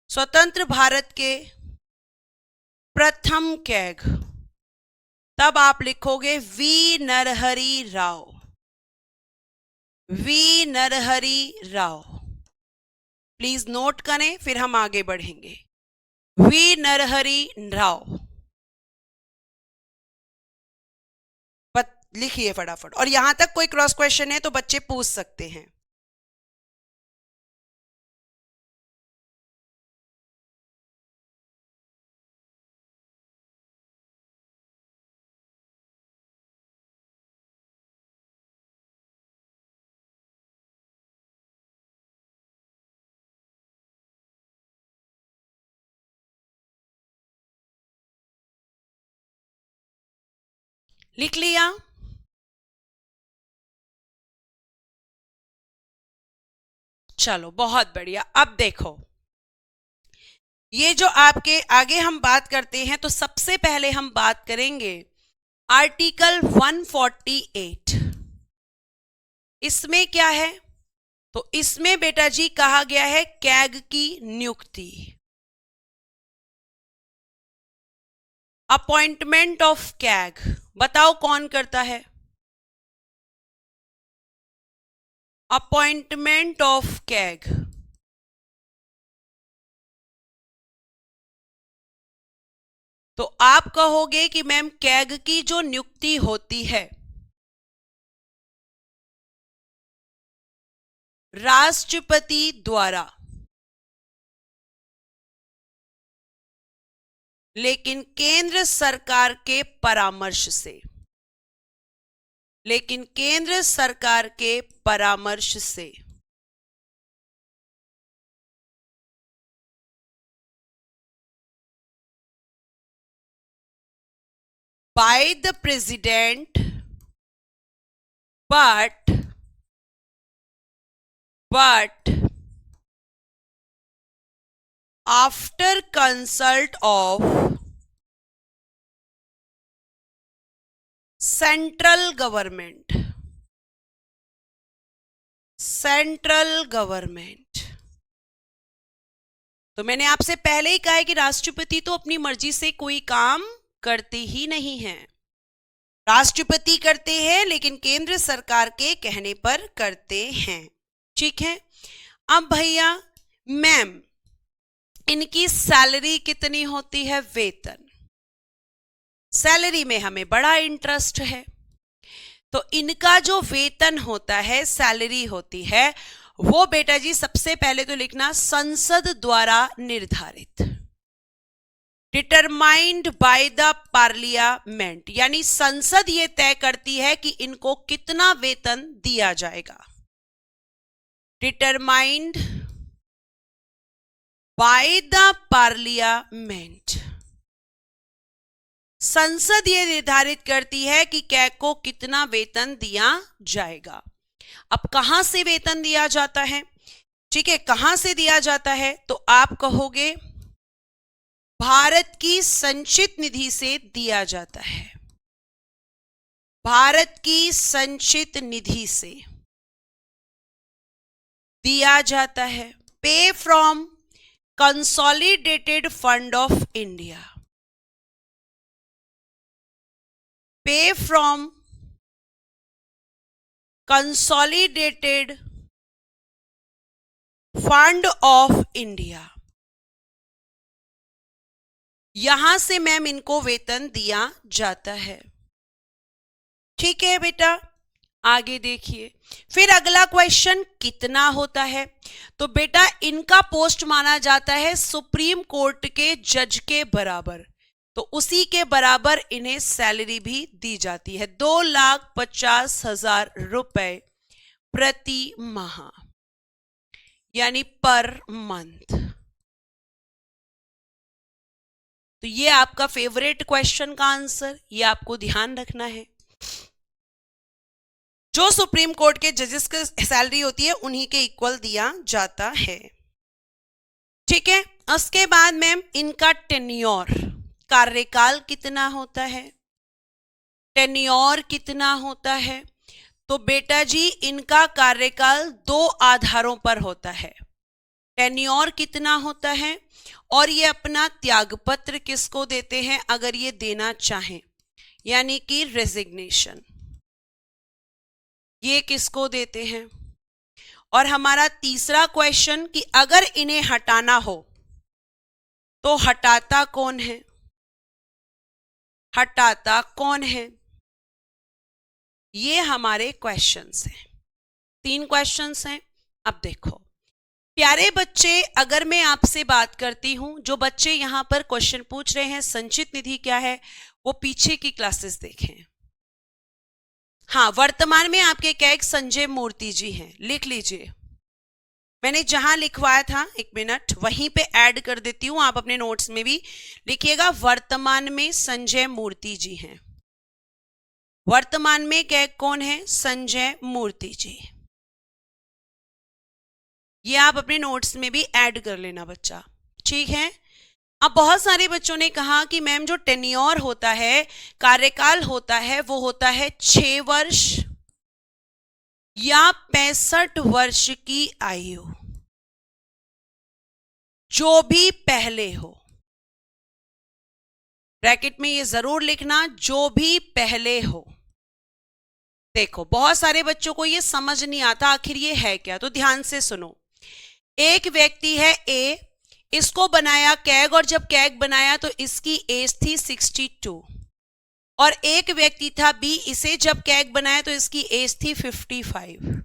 स्वतंत्र भारत के प्रथम कैग। तब आप लिखोगे V Narahari Rao, V Narahari Rao. Please note करें, फिर हम आगे बढ़ेंगे। वी नरहरि राव लिखिए फटाफट, और यहां तक कोई क्रॉस क्वेश्चन है तो बच्चे पूछ सकते हैं। लिख लिया? चलो बहुत बढ़िया। अब देखो, ये जो आपके आगे हम बात करते हैं, तो सबसे पहले हम बात करेंगे आर्टिकल 148। इसमें क्या है? तो इसमें बेटा जी कहा गया है कैग की नियुक्ति, अपॉइंटमेंट ऑफ कैग। बताओ कौन करता है? Appointment of CAG. तो आप कहोगे कि मैम कैग की जो नियुक्ति होती है राष्ट्रपति द्वारा, लेकिन केंद्र सरकार के परामर्श से, लेकिन केंद्र सरकार के परामर्श से। by the president, but after consult of central government, central government. तो मैंने आपसे पहले ही कहा है कि राष्ट्रपति तो अपनी मर्जी से कोई काम करते ही नहीं है। राष्ट्रपति करते हैं लेकिन केंद्र सरकार के कहने पर करते हैं। ठीक है। अब भैया मैम, इनकी सैलरी कितनी होती है? वेतन। सैलरी में हमें बड़ा इंटरेस्ट है, तो इनका जो वेतन होता है, सैलरी होती है, वो बेटा जी सबसे पहले तो लिखना संसद द्वारा निर्धारित, डिटरमाइंड बाय द पार्लियामेंट, यानी संसद ये तय करती है कि इनको कितना वेतन दिया जाएगा। डिटरमाइंड बाय द पार्लियामेंट, संसद ये निर्धारित करती है कि कै को कितना वेतन दिया जाएगा। अब कहां से वेतन दिया जाता है? ठीक है, कहां से दिया जाता है? तो आप कहोगे भारत की संचित निधि से दिया जाता है। भारत की संचित निधि से दिया जाता है। Pay from consolidated fund of India, pay from consolidated fund of India, यहां से मैम इनको वेतन दिया जाता है। ठीक है बेटा, आगे देखिए। फिर अगला क्वेश्चन, कितना होता है? तो बेटा इनका पोस्ट माना जाता है सुप्रीम कोर्ट के जज के बराबर, तो उसी के बराबर इन्हें सैलरी भी दी जाती है, 2,50,000 रुपए प्रति माह, यानी पर मंथ। तो ये आपका फेवरेट क्वेश्चन का आंसर, ये आपको ध्यान रखना है। जो सुप्रीम कोर्ट के जजेस की सैलरी होती है उन्हीं के इक्वल दिया जाता है। ठीक है। उसके बाद मैम इनका टेन्योर, कार्यकाल कितना होता है? टेन्योर कितना होता है? तो बेटा जी इनका कार्यकाल 2 आधारों पर होता है। टेन्योर कितना होता है, और ये अपना त्यागपत्र किसको देते हैं अगर ये देना चाहें, यानी कि रेजिग्नेशन, ये किसको देते हैं। और हमारा तीसरा क्वेश्चन कि अगर इन्हें हटाना हो तो हटाता कौन है? हटाता कौन है? ये हमारे क्वेश्चंस हैं। 3 क्वेश्चंस हैं। अब देखो प्यारे बच्चे, अगर मैं आपसे बात करती हूं, जो बच्चे यहां पर क्वेश्चन पूछ रहे हैं संचित निधि क्या है, वो पीछे की क्लासेस देखें। हाँ, वर्तमान में आपके कैग संजय मूर्ति जी हैं, लिख लीजिए। मैंने जहां लिखवाया था, 1 मिनट, वहीं पे ऐड कर देती हूं, आप अपने नोट्स में भी लिखिएगा। वर्तमान में संजय मूर्ति जी हैं। वर्तमान में कैग कौन है? संजय मूर्ति जी। ये आप अपने नोट्स में भी ऐड कर लेना बच्चा। ठीक है। अब बहुत सारे बच्चों ने कहा कि मैम जो टेन्योर होता है, कार्यकाल होता है, वो होता है 6 वर्ष या 65 वर्ष की आयु, जो भी पहले हो। ब्रैकेट में ये जरूर लिखना, जो भी पहले हो। देखो बहुत सारे बच्चों को ये समझ नहीं आता आखिर ये है क्या, तो ध्यान से सुनो। एक व्यक्ति है ए, इसको बनाया कैग, और जब कैग बनाया तो इसकी एज थी 62, और एक व्यक्ति था बी, इसे जब कैग बनाया तो इसकी एज थी 55।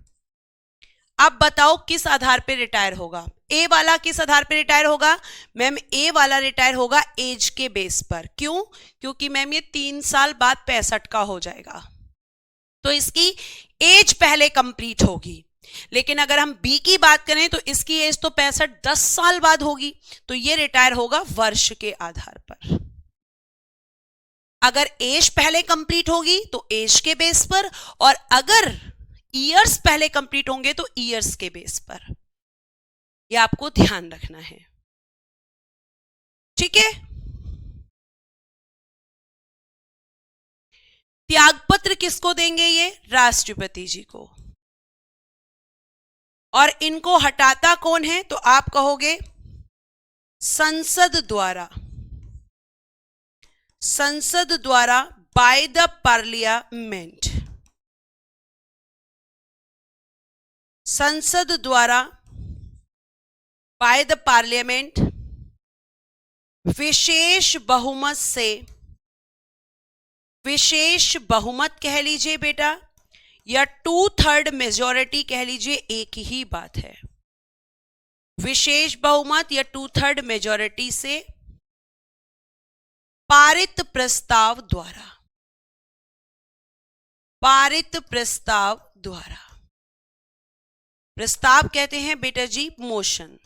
अब बताओ किस आधार पे रिटायर होगा? ए वाला किस आधार पे रिटायर होगा? मैम ए वाला रिटायर होगा एज के बेस पर। क्यों? क्योंकि मैम ये 3 साल बाद 65 का हो जाएगा, तो इसकी एज पहले कंप्लीट होगी। लेकिन अगर हम बी की बात करें तो इसकी एज तो 65 10 साल बाद होगी, तो ये रिटायर होगा वर्ष के आधार पर। अगर एज पहले कंप्लीट होगी तो एज के बेस पर, और अगर ईयर्स पहले कंप्लीट होंगे तो ईयर्स के बेस पर। यह आपको ध्यान रखना है। ठीक है। त्यागपत्र किसको देंगे? ये राष्ट्रपति जी को। और इनको हटाता कौन है? तो आप कहोगे संसद द्वारा, संसद द्वारा, बाय द पार्लियामेंट, संसद द्वारा बाय द पार्लियामेंट, विशेष बहुमत से, विशेष बहुमत कह लीजिए बेटा, या 2/3 मेजॉरिटी कह लीजिए, एक ही बात है। विशेष बहुमत या 2/3 मेजॉरिटी से पारित प्रस्ताव द्वारा, पारित प्रस्ताव द्वारा, प्रस्ताव कहते हैं बेटा जी मोशन,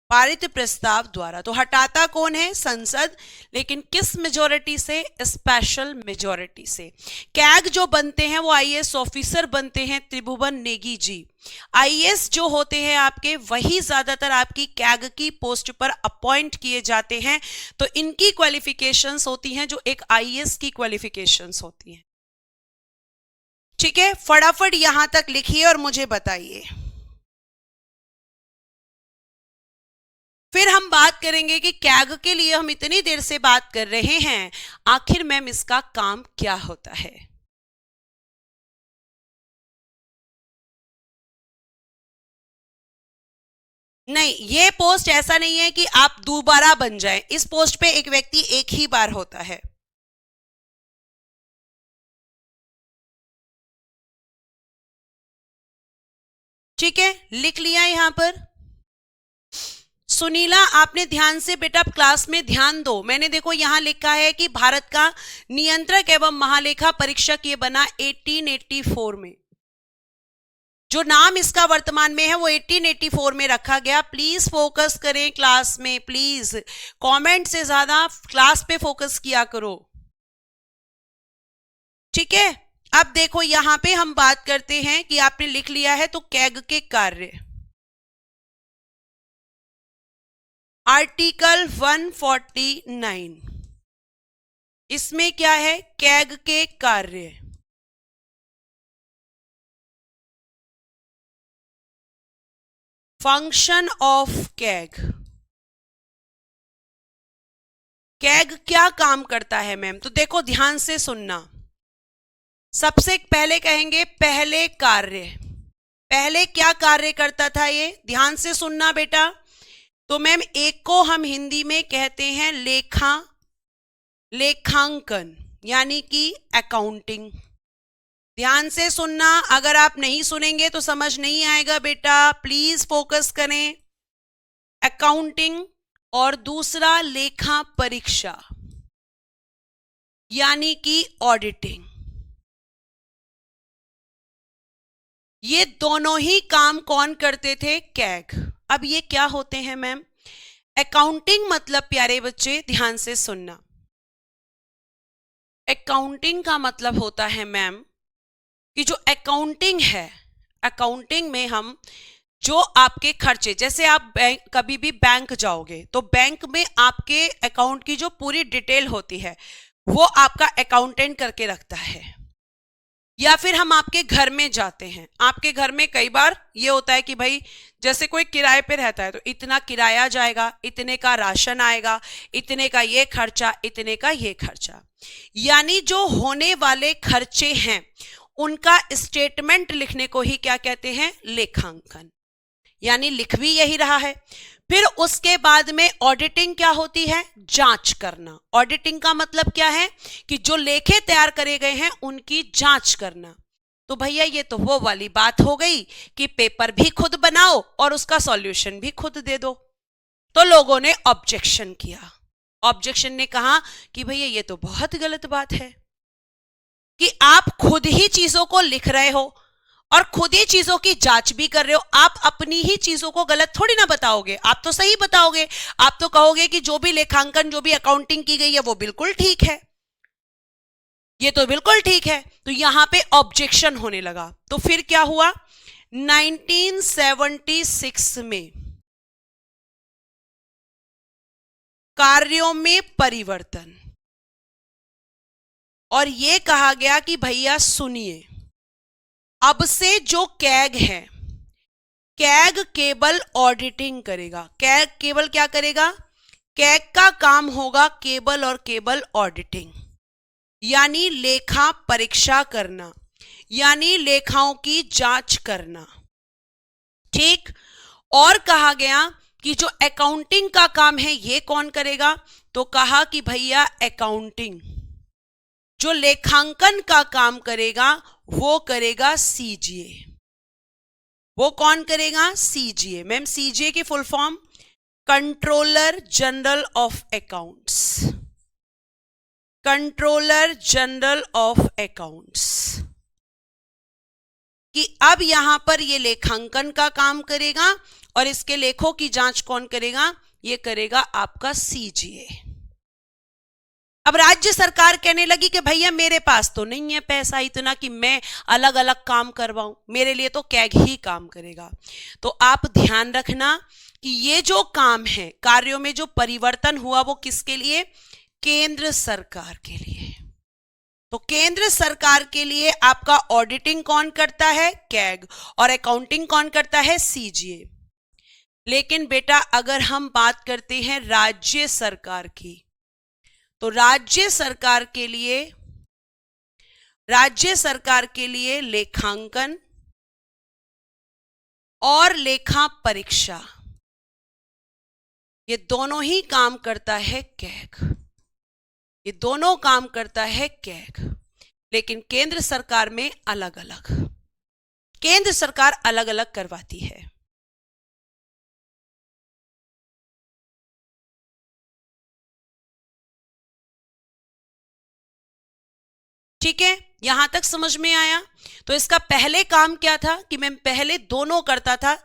पारित प्रस्ताव द्वारा। तो हटाता कौन है? संसद, लेकिन किस मेजॉरिटी से? स्पेशल मेजॉरिटी से। कैग जो बनते हैं वो आईएएस ऑफिसर बनते हैं त्रिभुवन नेगी जी। आईएएस जो होते हैं आपके, वही ज्यादातर आपकी कैग की पोस्ट पर अपॉइंट किए जाते हैं। तो इनकी क्वालिफिकेशंस होती हैं जो एक आईएएस की क्वालिफिकेशंस होती हैं। ठीक है, फटाफट यहां तक लिखिए और मुझे बताइए। फिर हम बात करेंगे कि कैग के लिए हम इतनी देर से बात कर रहे हैं, आखिर मैम इसका काम क्या होता है? नहीं, ये पोस्ट ऐसा नहीं है कि आप दोबारा बन जाएं। इस पोस्ट पे एक व्यक्ति एक ही बार होता है। ठीक है, लिख लिया यहां पर। सुनीला, आपने ध्यान से बेटा क्लास में ध्यान दो। मैंने देखो यहां लिखा है कि भारत का नियंत्रक एवं महालेखा परीक्षक ये बना 1884 में। जो नाम इसका वर्तमान में है वो 1884 में रखा गया। प्लीज फोकस करें क्लास में, प्लीज कमेंट से ज्यादा क्लास पे फोकस किया करो। ठीक है, अब देखो यहां पे हम बात करते हैं कि आपने लिख लिया है तो कैग के कार्य, आर्टिकल 149, इसमें क्या है? कैग के कार्य। Function of CAG. कैग क्या काम करता है मैम? तो देखो ध्यान से सुनना। सबसे पहले कहेंगे पहले कार्य। पहले क्या कार्य करता था ये? ध्यान से सुनना बेटा। तो मैम एक को हम हिंदी में कहते हैं लेखांकन, यानी कि अकाउंटिंग। ध्यान से सुनना, अगर आप नहीं सुनेंगे तो समझ नहीं आएगा बेटा, प्लीज फोकस करें। अकाउंटिंग, और दूसरा लेखा परीक्षा यानी कि ऑडिटिंग। ये दोनों ही काम कौन करते थे? कैग। अब ये क्या होते हैं मैम? अकाउंटिंग मतलब प्यारे बच्चे ध्यान से सुनना, अकाउंटिंग का मतलब होता है मैम कि जो अकाउंटिंग है, अकाउंटिंग में हम जो आपके खर्चे, जैसे आप कभी भी बैंक जाओगे तो बैंक में आपके अकाउंट की जो पूरी डिटेल होती है वो आपका अकाउंटेंट करके रखता है। या फिर हम आपके घर में जाते हैं, आपके घर में कई बार ये होता है कि भाई जैसे कोई किराए पे रहता है तो इतना किराया जाएगा, इतने का राशन आएगा, इतने का ये खर्चा, इतने का ये खर्चा, यानी जो होने वाले खर्चे हैं उनका स्टेटमेंट लिखने को ही क्या कहते हैं? लेखांकन। यानी लिख भी यही रहा है। फिर उसके बाद में ऑडिटिंग क्या होती है? जांच करना। ऑडिटिंग का मतलब क्या है? कि जो लेखे तैयार करे गए हैं उनकी जांच करना। तो भैया ये तो वो वाली बात हो गई कि पेपर भी खुद बनाओ और उसका सॉल्यूशन भी खुद दे दो। तो लोगों ने ऑब्जेक्शन किया। ऑब्जेक्शन ने कहा कि भैया ये तो बहुत गलत बात है कि आप खुद ही चीजों को लिख रहे हो और खुद ही चीजों की जांच भी कर रहे हो। आप अपनी ही चीजों को गलत थोड़ी ना बताओगे, आप तो सही बताओगे। आप तो कहोगे कि जो भी लेखांकन, जो भी अकाउंटिंग की गई है वो बिल्कुल ठीक है, ये तो बिल्कुल ठीक है। तो यहां पे ऑब्जेक्शन होने लगा। तो फिर क्या हुआ? 1976 में कार्यों में परिवर्तन, और ये कहा गया कि भैया सुनिए, अब से जो कैग है, कैग केवल ऑडिटिंग करेगा। कैग केवल क्या करेगा? कैग का काम होगा केवल और केवल ऑडिटिंग, यानी लेखा परीक्षा करना, यानी लेखाओं की जांच करना। ठीक। और कहा गया कि जो अकाउंटिंग का काम है ये कौन करेगा? तो कहा कि भैया अकाउंटिंग। जो लेखांकन का काम करेगा वो करेगा सीजीए। वो कौन करेगा? सीजीए। मैम सीजीए की full form controller general of accounts. Controller general of accounts. कि अब यहां पर ये लेखांकन का काम करेगा और इसके लेखों की जांच कौन करेगा? ये करेगा आपका सीजीए। अब राज्य सरकार कहने लगी कि भैया मेरे पास तो नहीं है पैसा इतना कि मैं अलग अलग काम करवाऊं, मेरे लिए तो कैग ही काम करेगा। तो आप ध्यान रखना कि ये जो काम है, कार्यों में जो परिवर्तन हुआ वो किसके लिए? केंद्र सरकार के लिए। तो केंद्र सरकार के लिए आपका ऑडिटिंग कौन करता है? कैग। और अकाउंटिंग कौन करता है? सीजीए। लेकिन बेटा अगर हम बात करते हैं राज्य सरकार की, तो राज्य सरकार के लिए लेखांकन और लेखा परीक्षा, ये दोनों ही काम करता है कैग। ये दोनों काम करता है कैग, लेकिन केंद्र सरकार में अलग अलग, केंद्र सरकार अलग अलग करवाती है। ठीक है, यहां तक समझ में आया? तो इसका पहले काम क्या था कि मैं पहले दोनों करता था,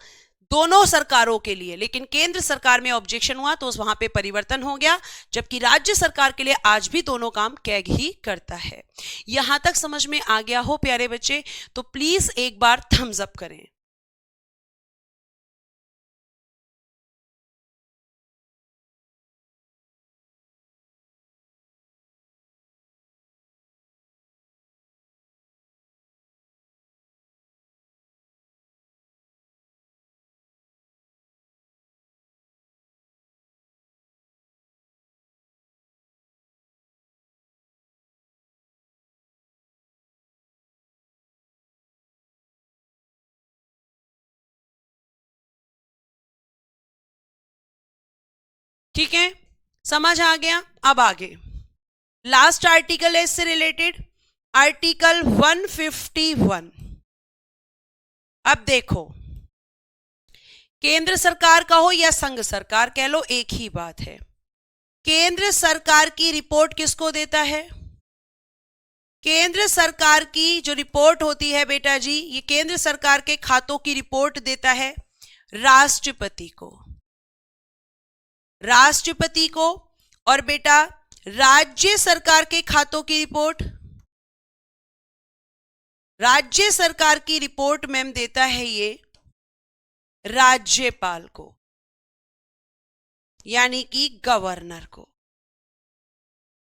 दोनों सरकारों के लिए, लेकिन केंद्र सरकार में ऑब्जेक्शन हुआ तो वहां पे परिवर्तन हो गया, जबकि राज्य सरकार के लिए आज भी दोनों काम कैग ही करता है। यहां तक समझ में आ गया हो प्यारे बच्चे? तो प्लीज एक बार थम्स अप करें। ठीक है, समझ आ गया? अब आगे लास्ट आर्टिकल है इससे रिलेटेड, आर्टिकल 151। अब देखो, केंद्र सरकार का हो या संघ सरकार कह लो, एक ही बात है। केंद्र सरकार की रिपोर्ट किसको देता है? केंद्र सरकार की जो रिपोर्ट होती है बेटा जी, ये केंद्र सरकार के खातों की रिपोर्ट देता है राष्ट्रपति को। राष्ट्रपति को। और बेटा राज्य सरकार के खातों की रिपोर्ट, राज्य सरकार की रिपोर्ट मैम देता है ये राज्यपाल को, यानी कि गवर्नर को।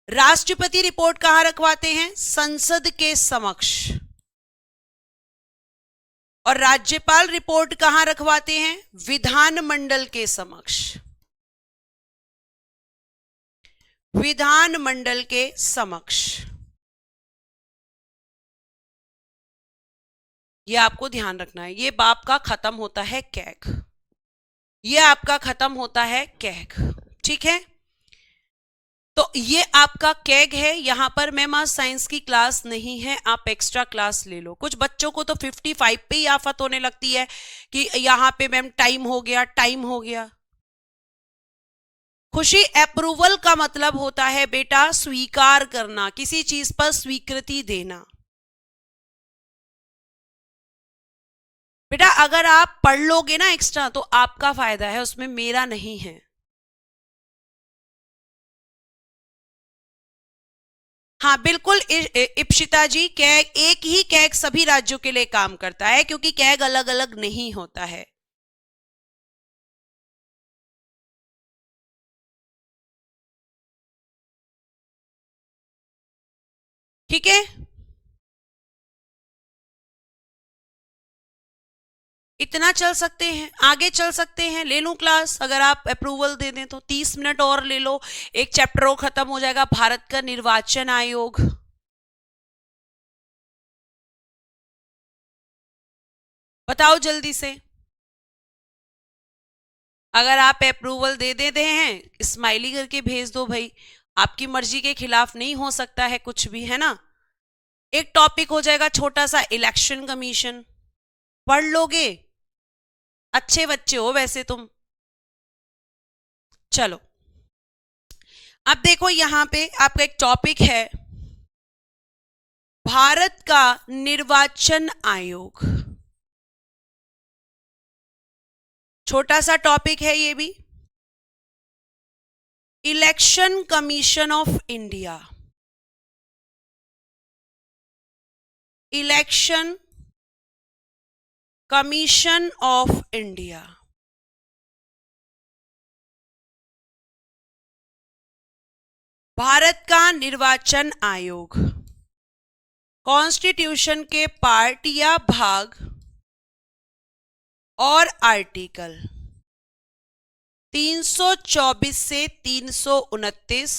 राष्ट्रपति रिपोर्ट कहां रखवाते हैं? संसद के समक्ष। और राज्यपाल रिपोर्ट कहां रखवाते हैं? विधानमंडल के समक्ष। विधानमंडल के समक्ष। यह आपको ध्यान रखना है। ये बाप का खत्म होता है कैग, ये आपका खत्म होता है कैग। ठीक है, तो ये आपका कैग है। यहां पर मैम आज साइंस की क्लास नहीं है, आप एक्स्ट्रा क्लास ले लो। कुछ बच्चों को तो 55 पे ही आफत होने लगती है कि यहां पे मैम टाइम हो गया, टाइम हो गया। खुशी, अप्रूवल का मतलब होता है बेटा स्वीकार करना, किसी चीज पर स्वीकृति देना। बेटा अगर आप पढ़ लोगे ना एक्स्ट्रा तो आपका फायदा है, उसमें मेरा नहीं है। हाँ बिल्कुल इप्शिता जी, कैग एक ही कैग सभी राज्यों के लिए काम करता है, क्योंकि कैग अलग अलग नहीं होता है। ठीक है, इतना चल सकते हैं, आगे चल सकते हैं, ले लूं क्लास? अगर आप अप्रूवल दे दें तो 30 मिनट और ले लो, एक चैप्टर और खत्म हो जाएगा। भारत का निर्वाचन आयोग, बताओ जल्दी से। अगर आप अप्रूवल दे देते हैं, स्माइली करके भेज दो भाई, आपकी मर्जी के खिलाफ नहीं हो सकता है कुछ भी, है ना। एक टॉपिक हो जाएगा छोटा सा, इलेक्शन कमीशन, पढ़ लोगे? अच्छे बच्चे हो वैसे तुम। चलो अब देखो यहां पे आपका एक टॉपिक है, भारत का निर्वाचन आयोग। छोटा सा टॉपिक है ये भी, election commission of India, election commission of India. Bharat का निर्वाचन आयोग कॉन्स्टिट्यूशन के पार्ट या भाग और आर्टिकल 324 से 329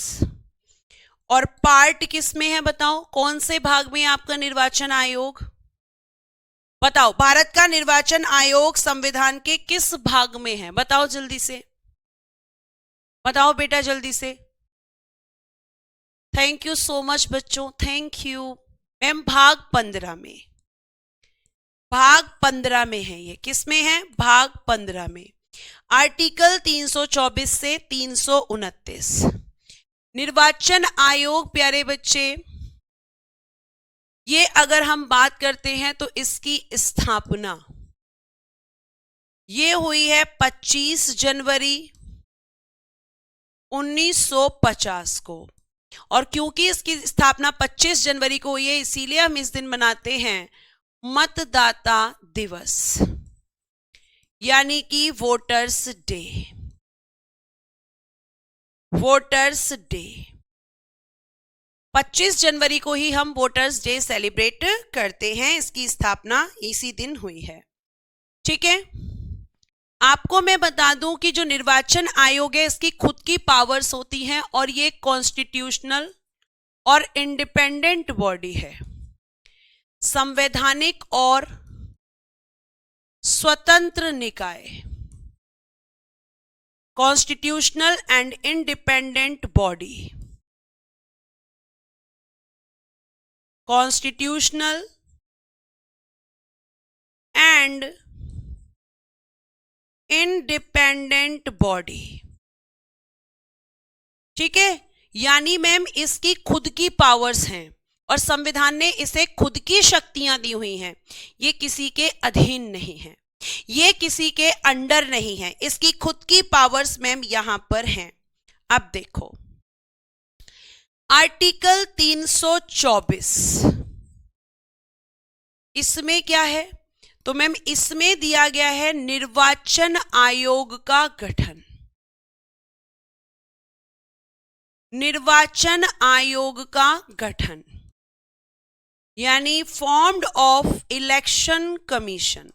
और पार्ट किस में है बताओ, कौन से भाग में आपका निर्वाचन आयोग? बताओ, भारत का निर्वाचन आयोग संविधान के किस भाग में है? बताओ जल्दी से, बताओ बेटा जल्दी से। थैंक यू सो मच बच्चों, थैंक यू मैम। भाग 15 में, भाग 15 में है ये। किस में है? भाग 15 में, आर्टिकल 324 से 329। निर्वाचन आयोग प्यारे बच्चे, ये अगर हम बात करते हैं तो इसकी स्थापना ये हुई है 25 जनवरी 1950 को। और क्योंकि इसकी स्थापना 25 जनवरी को हुई है, इसीलिए हम इस दिन मनाते हैं मतदाता दिवस, यानी कि वोटर्स डे। वोटर्स डे 25 जनवरी को ही हम वोटर्स डे सेलिब्रेट करते हैं, इसकी स्थापना इसी दिन हुई है। ठीक है, आपको मैं बता दूं कि जो निर्वाचन आयोग है इसकी खुद की पावर्स होती हैं और ये कॉन्स्टिट्यूशनल और इंडिपेंडेंट बॉडी है, संवैधानिक और स्वतंत्र निकाय, constitutional and independent body, constitutional and independent body. ठीक है, यानी मैम इसकी खुद की पावर्स हैं और संविधान ने इसे खुद की शक्तियां दी हुई हैं, ये किसी के अधीन नहीं है, ये किसी के अंडर नहीं है, इसकी खुद की पावर्स मैम यहां पर हैं। अब देखो आर्टिकल 324, इसमें क्या है? तो मैम इसमें दिया गया है निर्वाचन आयोग का गठन, निर्वाचन आयोग का गठन, यानी formed of election commission,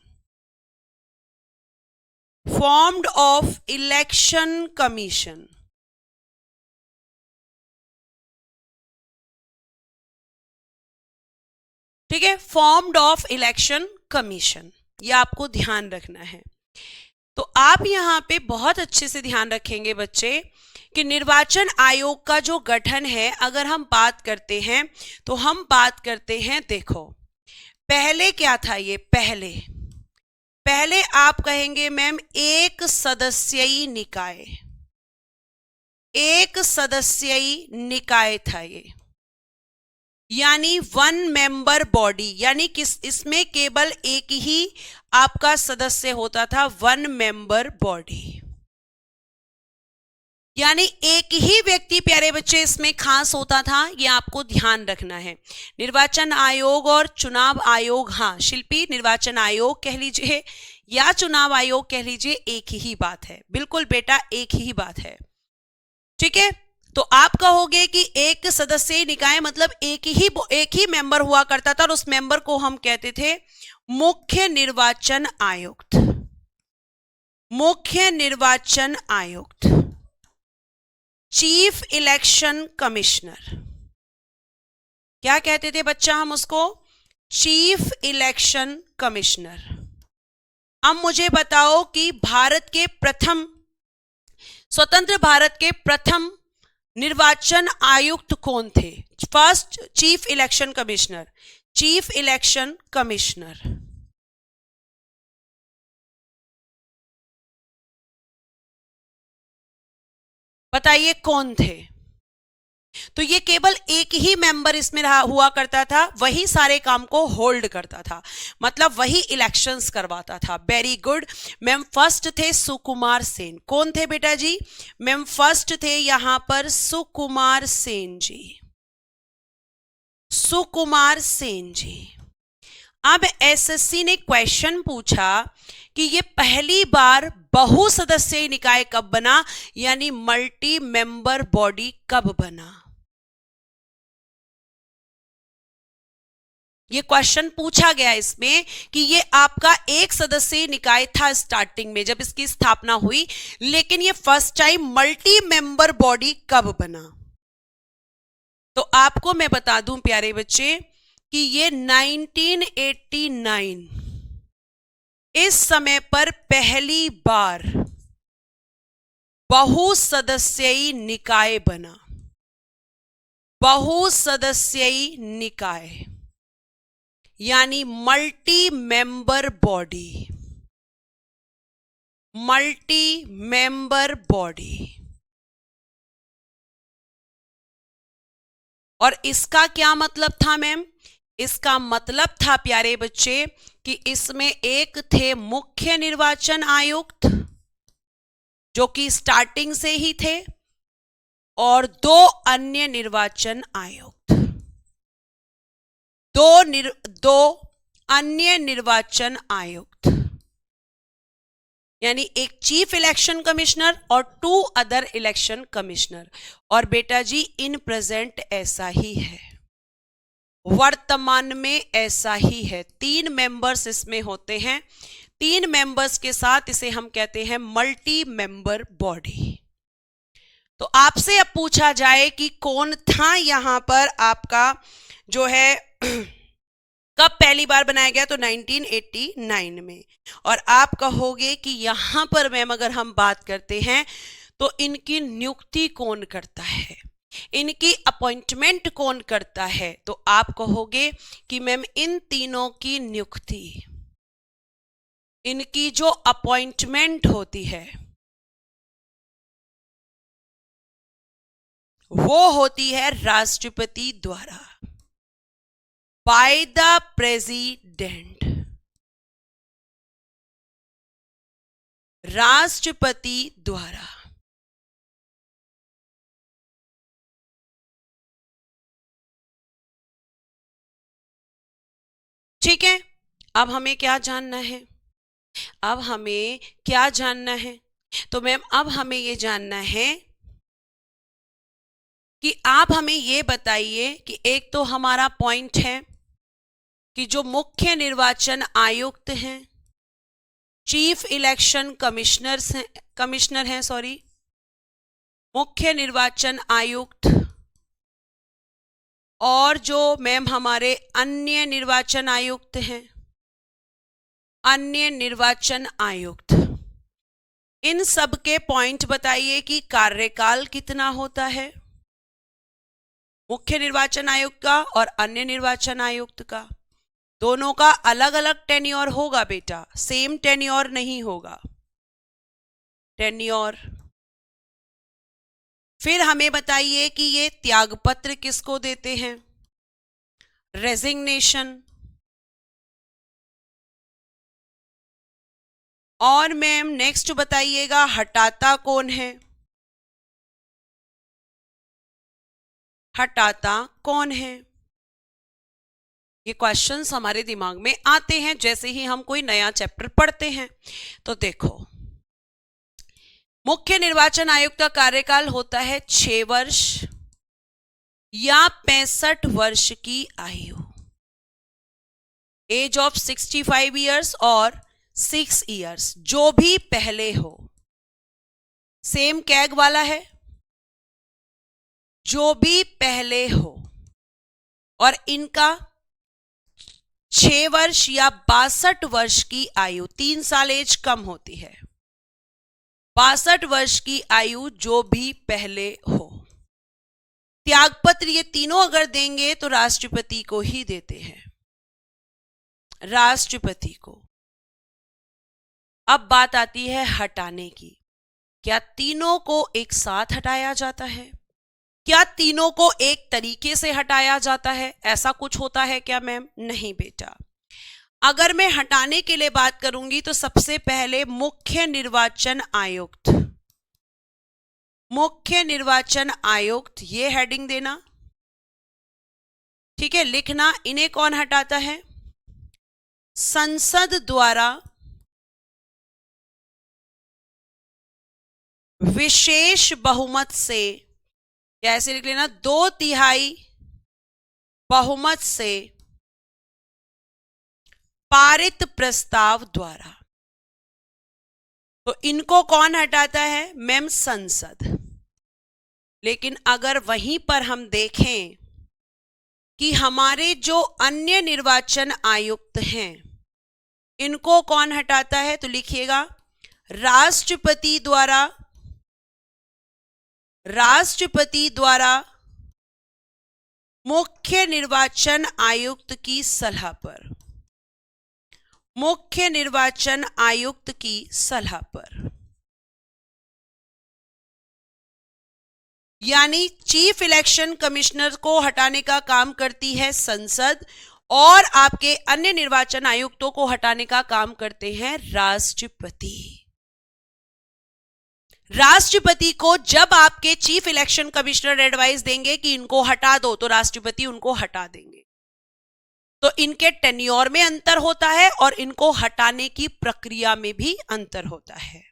formed of election commission. ठीक है, फॉर्म्ड ऑफ इलेक्शन कमीशन, ये आपको ध्यान रखना है। तो आप यहां पे बहुत अच्छे से ध्यान रखेंगे बच्चे कि निर्वाचन आयोग का जो गठन है, अगर हम बात करते हैं तो हम बात करते हैं, देखो पहले क्या था ये, पहले आप कहेंगे मैम एक सदस्यीय निकाय, एक सदस्यीय निकाय था ये, यानी 1 मेंबर बॉडी, यानी किस इसमें केवल एक ही आपका सदस्य होता था, 1 मेंबर बॉडी, यानी एक ही व्यक्ति प्यारे बच्चे इसमें खास होता था, ये आपको ध्यान रखना है। निर्वाचन आयोग और चुनाव आयोग, हाँ शिल्पी, निर्वाचन आयोग कह लीजिए या चुनाव आयोग कह लीजिए, एक ही बात है, बिल्कुल बेटा एक ही बात है। ठीक है, तो आप कहोगे कि एक सदस्यीय निकाय मतलब एक ही मेंबर हुआ करता था और उस मेंबर को हम कहते थे मुख्य निर्वाचन आयुक्त। मुख्य निर्वाचन आयुक्त, चीफ इलेक्शन कमिश्नर। क्या कहते थे बच्चा हम उसको? Chief election commissioner. अब मुझे बताओ कि भारत के प्रथम, स्वतंत्र भारत के प्रथम निर्वाचन आयुक्त कौन थे? First chief election commissioner, chief election commissioner. बताइए कौन थे? तो ये केवल एक ही मेंबर इसमें हुआ करता था, वही सारे काम को होल्ड करता था, मतलब वही इलेक्शंस करवाता था। Very good ma'am. फर्स्ट थे सुकुमार सेन। कौन थे बेटा जी? मैम फर्स्ट थे यहां पर सुकुमार सेन जी, सुकुमार सेन जी। अब एसएससी ने क्वेश्चन पूछा कि ये पहली बार बहुसदस्यीय निकाय कब बना, यानी मल्टी मेंबर बॉडी कब बना? ये क्वेश्चन पूछा गया इसमें कि ये आपका एक सदस्यीय निकाय था स्टार्टिंग में जब इसकी स्थापना हुई, लेकिन ये first time multi member body कब बना? तो आपको मैं बता दूं प्यारे बच्चे कि ये 1989 इस समय पर पहली बार बहुसदस्यीय निकाय बना। बहुसदस्यीय निकाय यानी multi member body, multi member body. और इसका क्या मतलब था मैम? इसका मतलब था प्यारे बच्चे कि इसमें एक थे मुख्य निर्वाचन आयुक्त जो कि स्टार्टिंग से ही थे, और दो अन्य निर्वाचन आयुक्त, दो अन्य निर्वाचन आयुक्त, यानी एक चीफ इलेक्शन कमिश्नर और 2 अदर इलेक्शन कमिश्नर। और बेटा जी इन प्रेजेंट ऐसा ही है, वर्तमान में ऐसा ही है। 3 मेंबर्स इसमें होते हैं, 3 मेंबर्स के साथ इसे हम कहते हैं मल्टी मेंबर बॉडी। तो आपसे अब पूछा जाए कि कौन था यहां पर आपका जो है कब पहली बार बनाया गया, तो 1989 में। और आप कहोगे कि यहां पर मैम अगर हम बात करते हैं तो इनकी नियुक्ति कौन करता है, इनकी अपॉइंटमेंट कौन करता है? तो आप कहोगे कि मैम इन तीनों की नियुक्ति, इनकी जो अपॉइंटमेंट होती है वो होती है राष्ट्रपति द्वारा, बाय द प्रेसिडेंट, राष्ट्रपति द्वारा। ठीक है, अब हमें क्या जानना है? अब हमें क्या जानना है? तो मैम अब हमें ये जानना है कि आप हमें ये बताइए कि एक तो हमारा पॉइंट है कि जो मुख्य निर्वाचन आयुक्त हैं, चीफ इलेक्शन कमिश्नर हैं सॉरी, मुख्य निर्वाचन आयुक्त, और जो मैम हमारे अन्य निर्वाचन आयुक्त हैं, अन्य निर्वाचन आयुक्त, इन सब के पॉइंट बताइए कि कार्यकाल कितना होता है मुख्य निर्वाचन आयुक्त का और अन्य निर्वाचन आयुक्त का। दोनों का अलग अलग टेन्योर होगा बेटा, सेम टेन्योर नहीं होगा, टेन्योर। फिर हमें बताइए कि ये त्यागपत्र किसको देते हैं, रेजिग्नेशन। और मैम नेक्स्ट बताइएगा हटाता कौन है, हटाता कौन है? ये क्वेश्चंस हमारे दिमाग में आते हैं जैसे ही हम कोई नया चैप्टर पढ़ते हैं। तो देखो मुख्य निर्वाचन आयुक्त का कार्यकाल होता है 6 वर्ष या 65 वर्ष की आयु, एज ऑफ 65 ईयर्स और 6 ईयर्स, जो भी पहले हो। सेम कैग वाला है, जो भी पहले हो, और इनका 6 वर्ष या 62 वर्ष की आयु, 3 साल एज कम होती है, 62 वर्ष की आयु जो भी पहले हो। त्यागपत्र ये तीनों अगर देंगे तो राष्ट्रपति को ही देते हैं, राष्ट्रपति को। अब बात आती है हटाने की। क्या तीनों को एक साथ हटाया जाता है? क्या तीनों को एक तरीके से हटाया जाता है? ऐसा कुछ होता है क्या मैम? नहीं बेटा। अगर मैं हटाने के लिए बात करूंगी तो सबसे पहले मुख्य निर्वाचन आयुक्त, मुख्य निर्वाचन आयुक्त, ये हेडिंग देना, ठीक है, लिखना। इन्हें कौन हटाता है? संसद द्वारा विशेष बहुमत से, या ऐसे लिख लेना, 2/3 बहुमत से पारित प्रस्ताव द्वारा। तो इनको कौन हटाता है? मैम संसद। लेकिन अगर वहीं पर हम देखें कि हमारे जो अन्य निर्वाचन आयुक्त हैं, इनको कौन हटाता है, तो लिखिएगा राष्ट्रपति द्वारा, राष्ट्रपति द्वारा मुख्य निर्वाचन आयुक्त की सलाह पर, मुख्य निर्वाचन आयुक्त की सलाह पर। यानी चीफ इलेक्शन कमिश्नर को हटाने का काम करती है संसद, और आपके अन्य निर्वाचन आयुक्तों को हटाने का काम करते हैं राष्ट्रपति। राष्ट्रपति को जब आपके चीफ इलेक्शन कमिश्नर एडवाइस देंगे कि इनको हटा दो, तो राष्ट्रपति उनको हटा देंगे। तो इनके टेन्योर में अंतर होता है और इनको हटाने की प्रक्रिया में भी अंतर होता है।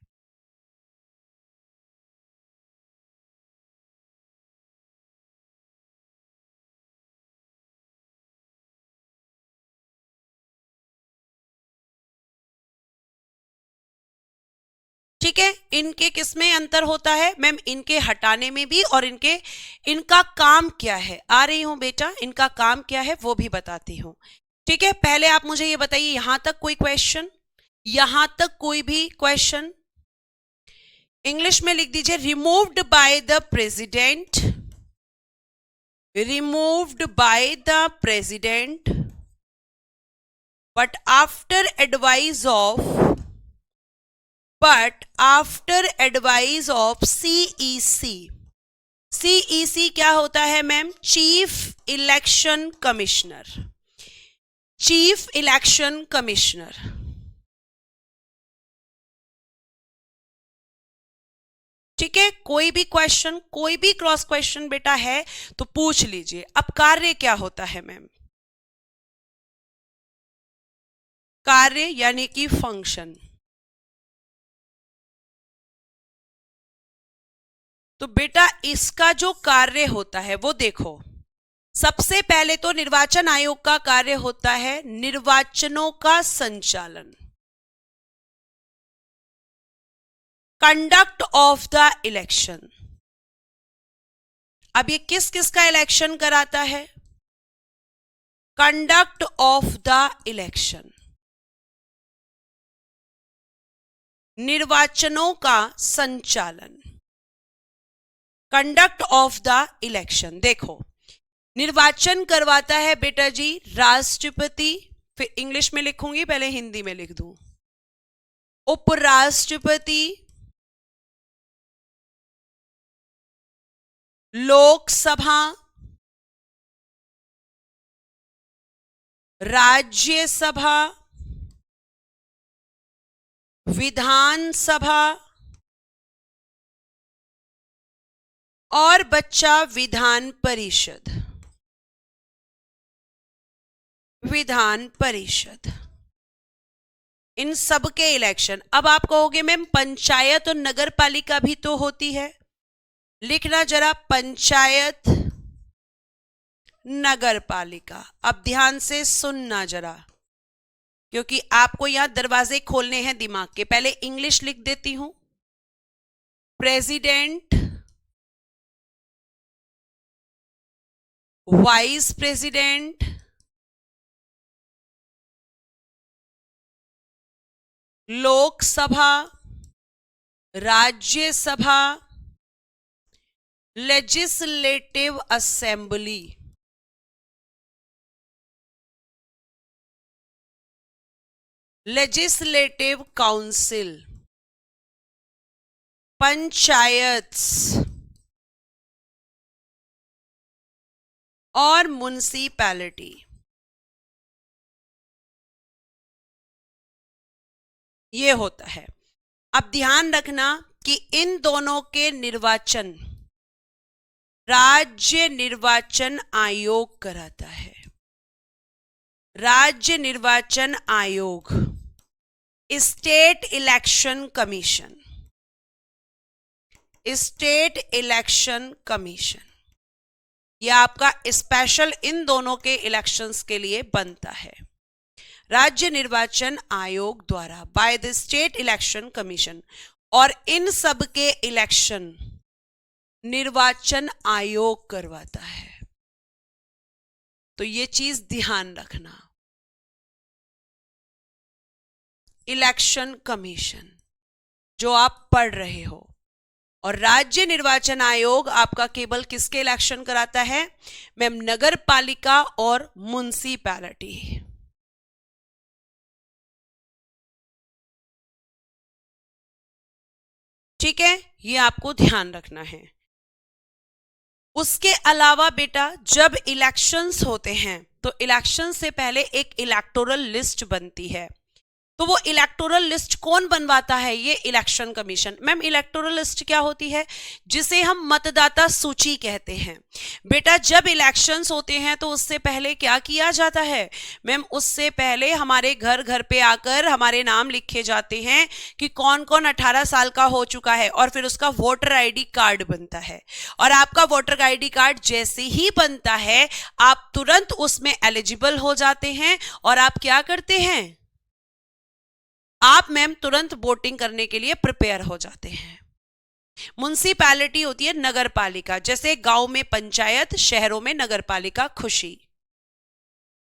ठीक है, इनके किसमें अंतर होता है मैम? इनके हटाने में भी, और इनका काम क्या है। आ रही हूं बेटा, इनका काम क्या है वो भी बताती हूं। ठीक है, पहले आप मुझे ये बताइए, यहां तक कोई क्वेश्चन? यहां तक कोई भी क्वेश्चन? इंग्लिश में लिख दीजिए, removed by the president, removed by the president but after advice of, but after advice of CEC। CEC क्या होता है ma'am? Chief election commissioner, chief election commissioner. ठीक है, कोई भी क्वेश्चन, कोई भी क्रॉस क्वेश्चन बेटा है तो पूछ लीजिए। अब कार्य क्या होता है मैम? कार्य यानी कि फंक्शन। तो बेटा इसका जो कार्य होता है वो देखो, सबसे पहले तो निर्वाचन आयोग का कार्य होता है निर्वाचनों का संचालन, कंडक्ट ऑफ द इलेक्शन। अब ये किस किस का इलेक्शन कराता है? कंडक्ट ऑफ द इलेक्शन, निर्वाचनों का संचालन, कंडक्ट ऑफ द इलेक्शन। देखो, निर्वाचन करवाता है बेटा जी राष्ट्रपति, फिर इंग्लिश में लिखूंगी, पहले हिंदी में लिख दूं, उपराष्ट्रपति, लोकसभा, राज्यसभा, विधानसभा और बच्चा विधान परिषद, विधान परिषद। इन सब के इलेक्शन। अब आप कहोगे मैम पंचायत और नगर पालिका भी तो होती है, लिखना जरा पंचायत नगर पालिका। अब ध्यान से सुनना जरा, क्योंकि आपको यहां दरवाजे खोलने हैं दिमाग के। पहले इंग्लिश लिख देती हूं, president, vice president, Lok Sabha, Rajya Sabha, legislative assembly, legislative council, panchayat और म्युनिसिपैलिटी। ये होता है। अब ध्यान रखना कि इन दोनों के निर्वाचन राज्य निर्वाचन आयोग कराता है। राज्य निर्वाचन आयोग, state election commission, state election commission, यह आपका स्पेशल इन दोनों के इलेक्शंस के लिए बनता है। राज्य निर्वाचन आयोग द्वारा, by the state election commission. और इन सब के इलेक्शन निर्वाचन आयोग करवाता है। तो ये चीज ध्यान रखना। इलेक्शन कमीशन जो आप पढ़ रहे हो, और राज्य निर्वाचन आयोग आपका केवल किसके इलेक्शन कराता है मैम? नगर पालिका और म्युनिसिपैलिटी। ठीक है, ये आपको ध्यान रखना है। उसके अलावा बेटा जब इलेक्शंस होते हैं तो इलेक्शन से पहले एक इलेक्टोरल लिस्ट बनती है। तो वो इलेक्टोरल लिस्ट कौन बनवाता है? ये election commission. Ma'am electoral list क्या होती है? जिसे हम मतदाता सूची कहते हैं। बेटा जब इलेक्शंस होते हैं तो उससे पहले क्या किया जाता है मैम? उससे पहले हमारे घर घर पे आकर हमारे नाम लिखे जाते हैं कि कौन कौन 18 साल का हो चुका है, और फिर उसका वोटर आईडी कार्ड बनता है। और आपका वोटर आईडी कार्ड जैसे ही बनता है आप तुरंत उसमें एलिजिबल हो जाते हैं, और आप क्या करते हैं? आप मैम तुरंत वोटिंग करने के लिए प्रिपेयर हो जाते हैं। म्युनिसिपैलिटी होती है नगर पालिका, जैसे गांव में पंचायत, शहरों में नगर पालिका। खुशी,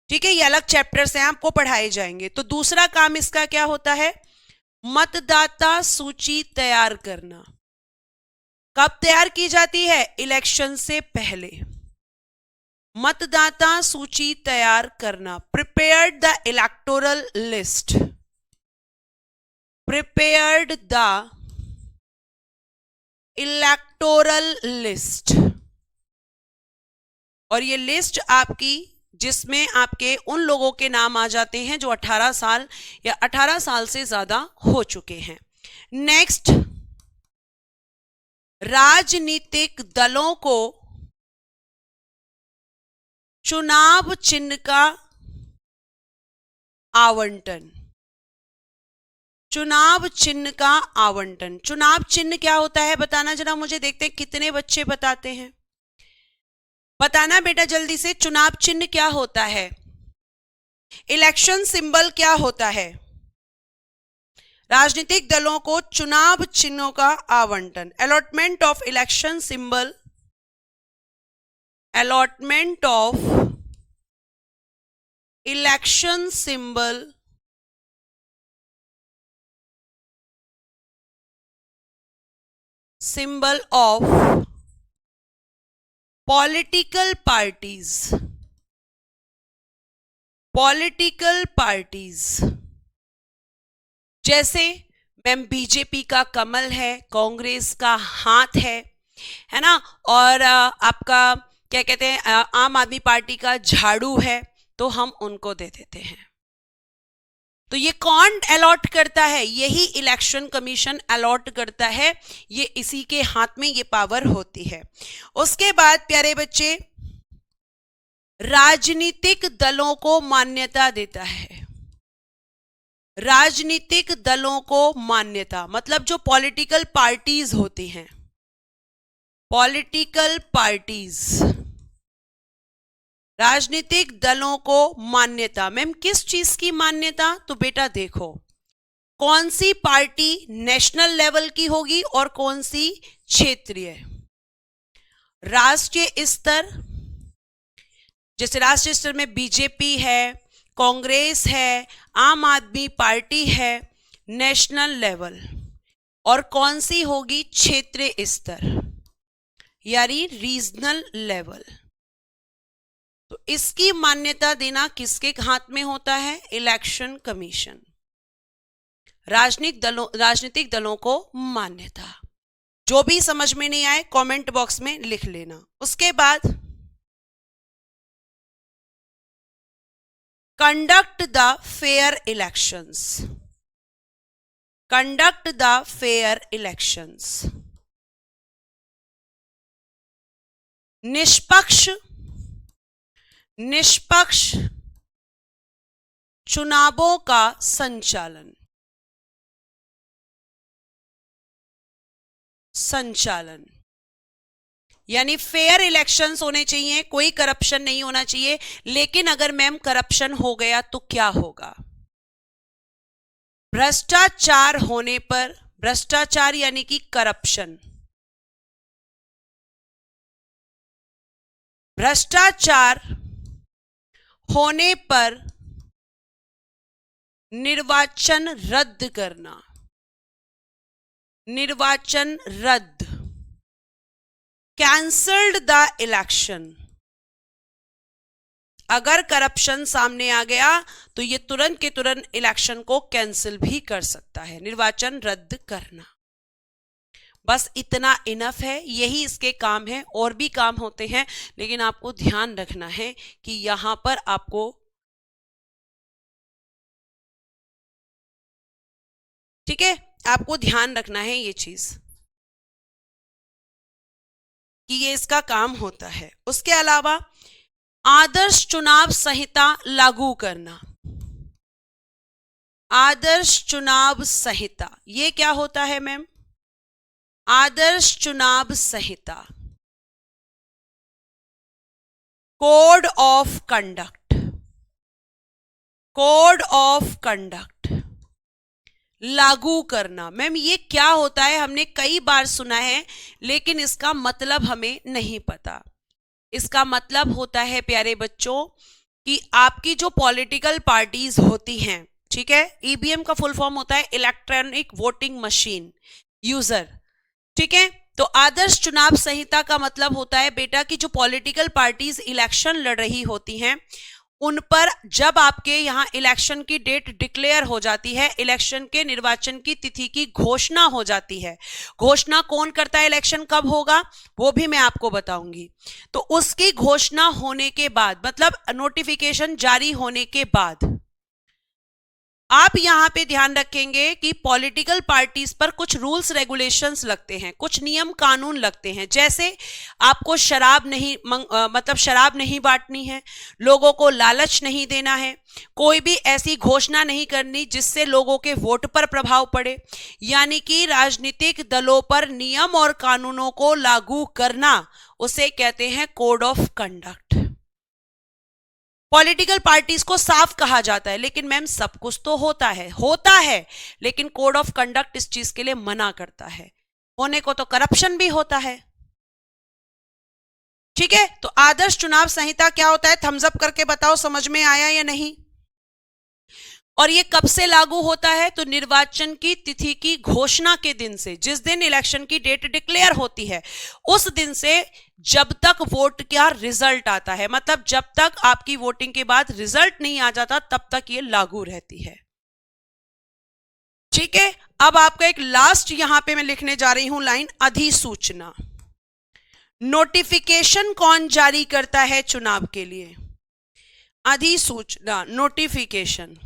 ठीक है, ये अलग चैप्टर्स हैं, आपको पढ़ाए जाएंगे। तो दूसरा काम इसका क्या होता है? मतदाता सूची तैयार करना। कब तैयार की जाती है? इलेक्शन से पहले। मतदाता सूची तैयार करना, prepare the electoral list, prepared the electoral list। और ये लिस्ट आपकी, जिसमें आपके उन लोगों के नाम आ जाते हैं जो 18 साल या 18 साल से ज्यादा हो चुके हैं। नेक्स्ट, राजनीतिक दलों को चुनाव चिन्ह का आवंटन। चुनाव चिन्ह का आवंटन। चुनाव चिन्ह क्या होता है बताना जरा मुझे, देखते हैं कितने बच्चे बताते हैं। बताना बेटा जल्दी से, चुनाव चिन्ह क्या होता है? इलेक्शन सिंबल क्या होता है? राजनीतिक दलों को चुनाव चिन्हों का आवंटन। Allotment of election symbol, allotment of election symbol symbol of political parties। political parties जैसे मैम बीजेपी का कमल है, कांग्रेस का हाथ है ना, और आपका क्या कहते हैं आम आदमी पार्टी का झाड़ू है, तो हम उनको दे देते हैं। तो ये कौन अलॉट करता है? यही इलेक्शन कमीशन अलॉट करता है। ये इसी के हाथ में ये पावर होती है। उसके बाद प्यारे बच्चे, राजनीतिक दलों को मान्यता देता है। राजनीतिक दलों को मान्यता, मतलब जो पॉलिटिकल पार्टीज होती हैं, पॉलिटिकल पार्टीज, राजनीतिक दलों को मान्यता। मैम किस चीज की मान्यता? तो बेटा देखो, कौन सी पार्टी नेशनल लेवल की होगी और कौन सी क्षेत्रीय। राष्ट्रीय स्तर, जैसे राष्ट्रीय स्तर में बीजेपी है, कांग्रेस है, आम आदमी पार्टी है, नेशनल लेवल। और कौन सी होगी? क्षेत्रीय स्तर, यानी रीजनल लेवल। तो इसकी मान्यता देना किसके हाथ में होता है? Election commission. राजनीतिक दलों को मान्यता। जो भी समझ में नहीं आए कमेंट बॉक्स में लिख लेना। उसके बाद conduct the fair elections, conduct the fair elections. निष्पक्ष चुनावों का संचालन, यानी फेयर इलेक्शंस होने चाहिए, कोई करप्शन नहीं होना चाहिए। लेकिन अगर मैम करप्शन हो गया तो क्या होगा? भ्रष्टाचार होने पर, भ्रष्टाचार यानी कि करप्शन, भ्रष्टाचार होने पर निर्वाचन रद्द करना, निर्वाचन रद्द, कैंसल्ड द इलेक्शन। अगर करप्शन सामने आ गया तो ये तुरंत के तुरंत इलेक्शन को कैंसिल भी कर सकता है, निर्वाचन रद्द करना। बस इतना इनफ है, यही इसके काम है। और भी काम होते हैं, लेकिन आपको ध्यान रखना है कि यहां पर आपको, ठीक है, आपको ध्यान रखना है ये चीज कि ये इसका काम होता है। उसके अलावा आदर्श चुनाव संहिता लागू करना। आदर्श चुनाव संहिता, ये क्या होता है मैम? आदर्श चुनाव संहिता, code of conduct, code of conduct लागू करना। मैम ये क्या होता है? हमने कई बार सुना है, लेकिन इसका मतलब हमें नहीं पता। इसका मतलब होता है प्यारे बच्चों कि आपकी जो पॉलिटिकल पार्टीज होती हैं, ठीक है, ईवीएम का फुल फॉर्म होता है इलेक्ट्रॉनिक वोटिंग मशीन यूजर, ठीक है। तो आदर्श चुनाव संहिता का मतलब होता है बेटा कि जो पॉलिटिकल पार्टीज इलेक्शन लड़ रही होती हैं, उन पर जब आपके यहां इलेक्शन की डेट डिक्लेयर हो जाती है, इलेक्शन के निर्वाचन की तिथि की घोषणा हो जाती है। घोषणा कौन करता है? इलेक्शन कब होगा वो भी मैं आपको बताऊंगी। तो उसकी घोषणा होने के बाद, मतलब नोटिफिकेशन जारी होने के बाद, आप यहां पे ध्यान रखेंगे कि पॉलिटिकल पार्टीज पर कुछ रूल्स रेगुलेशंस लगते हैं, कुछ नियम कानून लगते हैं। जैसे आपको शराब नहीं मतलब शराब नहीं बांटनी है, लोगों को लालच नहीं देना है, कोई भी ऐसी घोषणा नहीं करनी जिससे लोगों के वोट पर प्रभाव पड़े। यानी कि राजनीतिक दलों पर नियम और कानूनों को लागू करना, उसे कहते हैं code of conduct. Political parties को साफ कहा जाता है, लेकिन मैम सब कुछ तो होता है, लेकिन कोड ऑफ कंडक्ट इस चीज के लिए मना करता है। होने को तो करप्शन भी होता है, ठीक है। तो आदर्श चुनाव संहिता क्या होता है? थम्स अप करके बताओ समझ में आया या नहीं। और ये कब से लागू होता है? तो निर्वाचन की तिथि की घोषणा के दिन से, जिस दिन इलेक्शन की डेट डिक्लेयर होती है उस दिन से जब तक वोट का रिजल्ट आता है, मतलब जब तक आपकी वोटिंग के बाद रिजल्ट नहीं आ जाता तब तक ये लागू रहती है, ठीक है। अब आपका एक लास्ट यहां पे मैं लिखने जा रही हूं लाइन, अधिसूचना। नोटिफिकेशन कौन जारी करता है चुनाव के लिए? अधिसूचना, नोटिफिकेशन।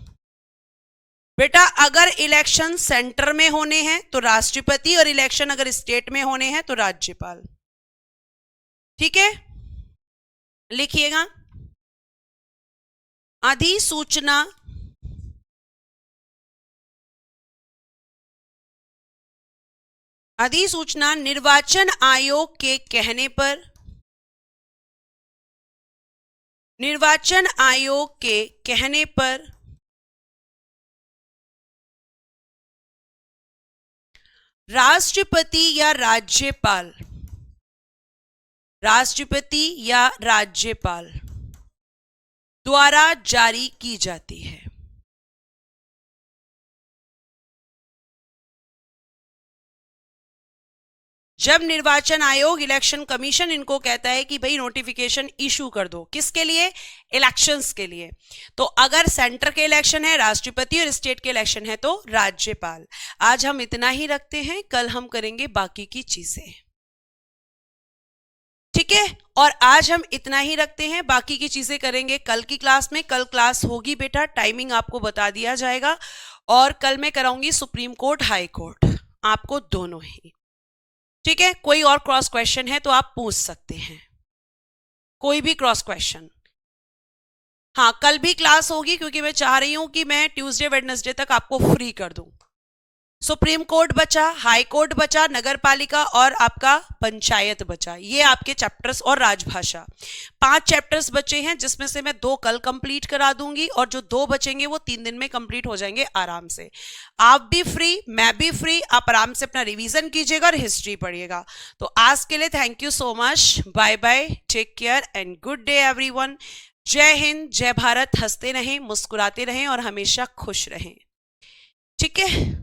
बेटा अगर इलेक्शन सेंटर में होने हैं तो राष्ट्रपति, और इलेक्शन अगर स्टेट में होने हैं तो राज्यपाल, ठीक है। लिखिएगा, अधिसूचना अधिसूचना निर्वाचन आयोग के कहने पर, निर्वाचन आयोग के कहने पर राष्ट्रपति या राज्यपाल, राष्ट्रपति या राज्यपाल द्वारा जारी की जाती है। जब निर्वाचन आयोग, इलेक्शन कमीशन इनको कहता है कि भाई नोटिफिकेशन इशू कर दो, किसके लिए? इलेक्शंस के लिए। तो अगर सेंटर के इलेक्शन है राष्ट्रपति और स्टेट के इलेक्शन है तो राज्यपाल। आज हम इतना ही रखते हैं, कल हम करेंगे बाकी की चीजें, ठीक है। और आज हम इतना ही रखते हैं, बाकी की चीजें करेंगे कल की क्लास में। कल क्लास होगी बेटा, टाइमिंग आपको बता दिया जाएगा। और कल मैं कराऊंगी सुप्रीम कोर्ट, हाई कोर्ट, आपको दोनों ही, ठीक है। कोई और क्रॉस क्वेश्चन है तो आप पूछ सकते हैं, कोई भी क्रॉस क्वेश्चन। हाँ, कल भी क्लास होगी क्योंकि मैं चाह रही हूं कि मैं ट्यूसडे वेडनेसडे तक आपको फ्री कर दूं। सुप्रीम कोर्ट बचा, हाई कोर्ट बचा, नगर पालिका और आपका पंचायत बचा, ये आपके चैप्टर्स, और राजभाषा। 5 चैप्टर्स बचे हैं जिसमें से मैं 2 कल कंप्लीट करा दूंगी और जो 2 बचेंगे वो 3 दिन में कंप्लीट हो जाएंगे आराम से। आप भी फ्री, मैं भी फ्री, आप आराम से अपना रिवीजन कीजिएगा और हिस्ट्री पढ़िएगा। तो आज के लिए thank you so much, bye bye, take care and good day everyone. जय हिंद, जय भारत। हंसते रहें, मुस्कुराते रहें और हमेशा खुश रहें, ठीक है।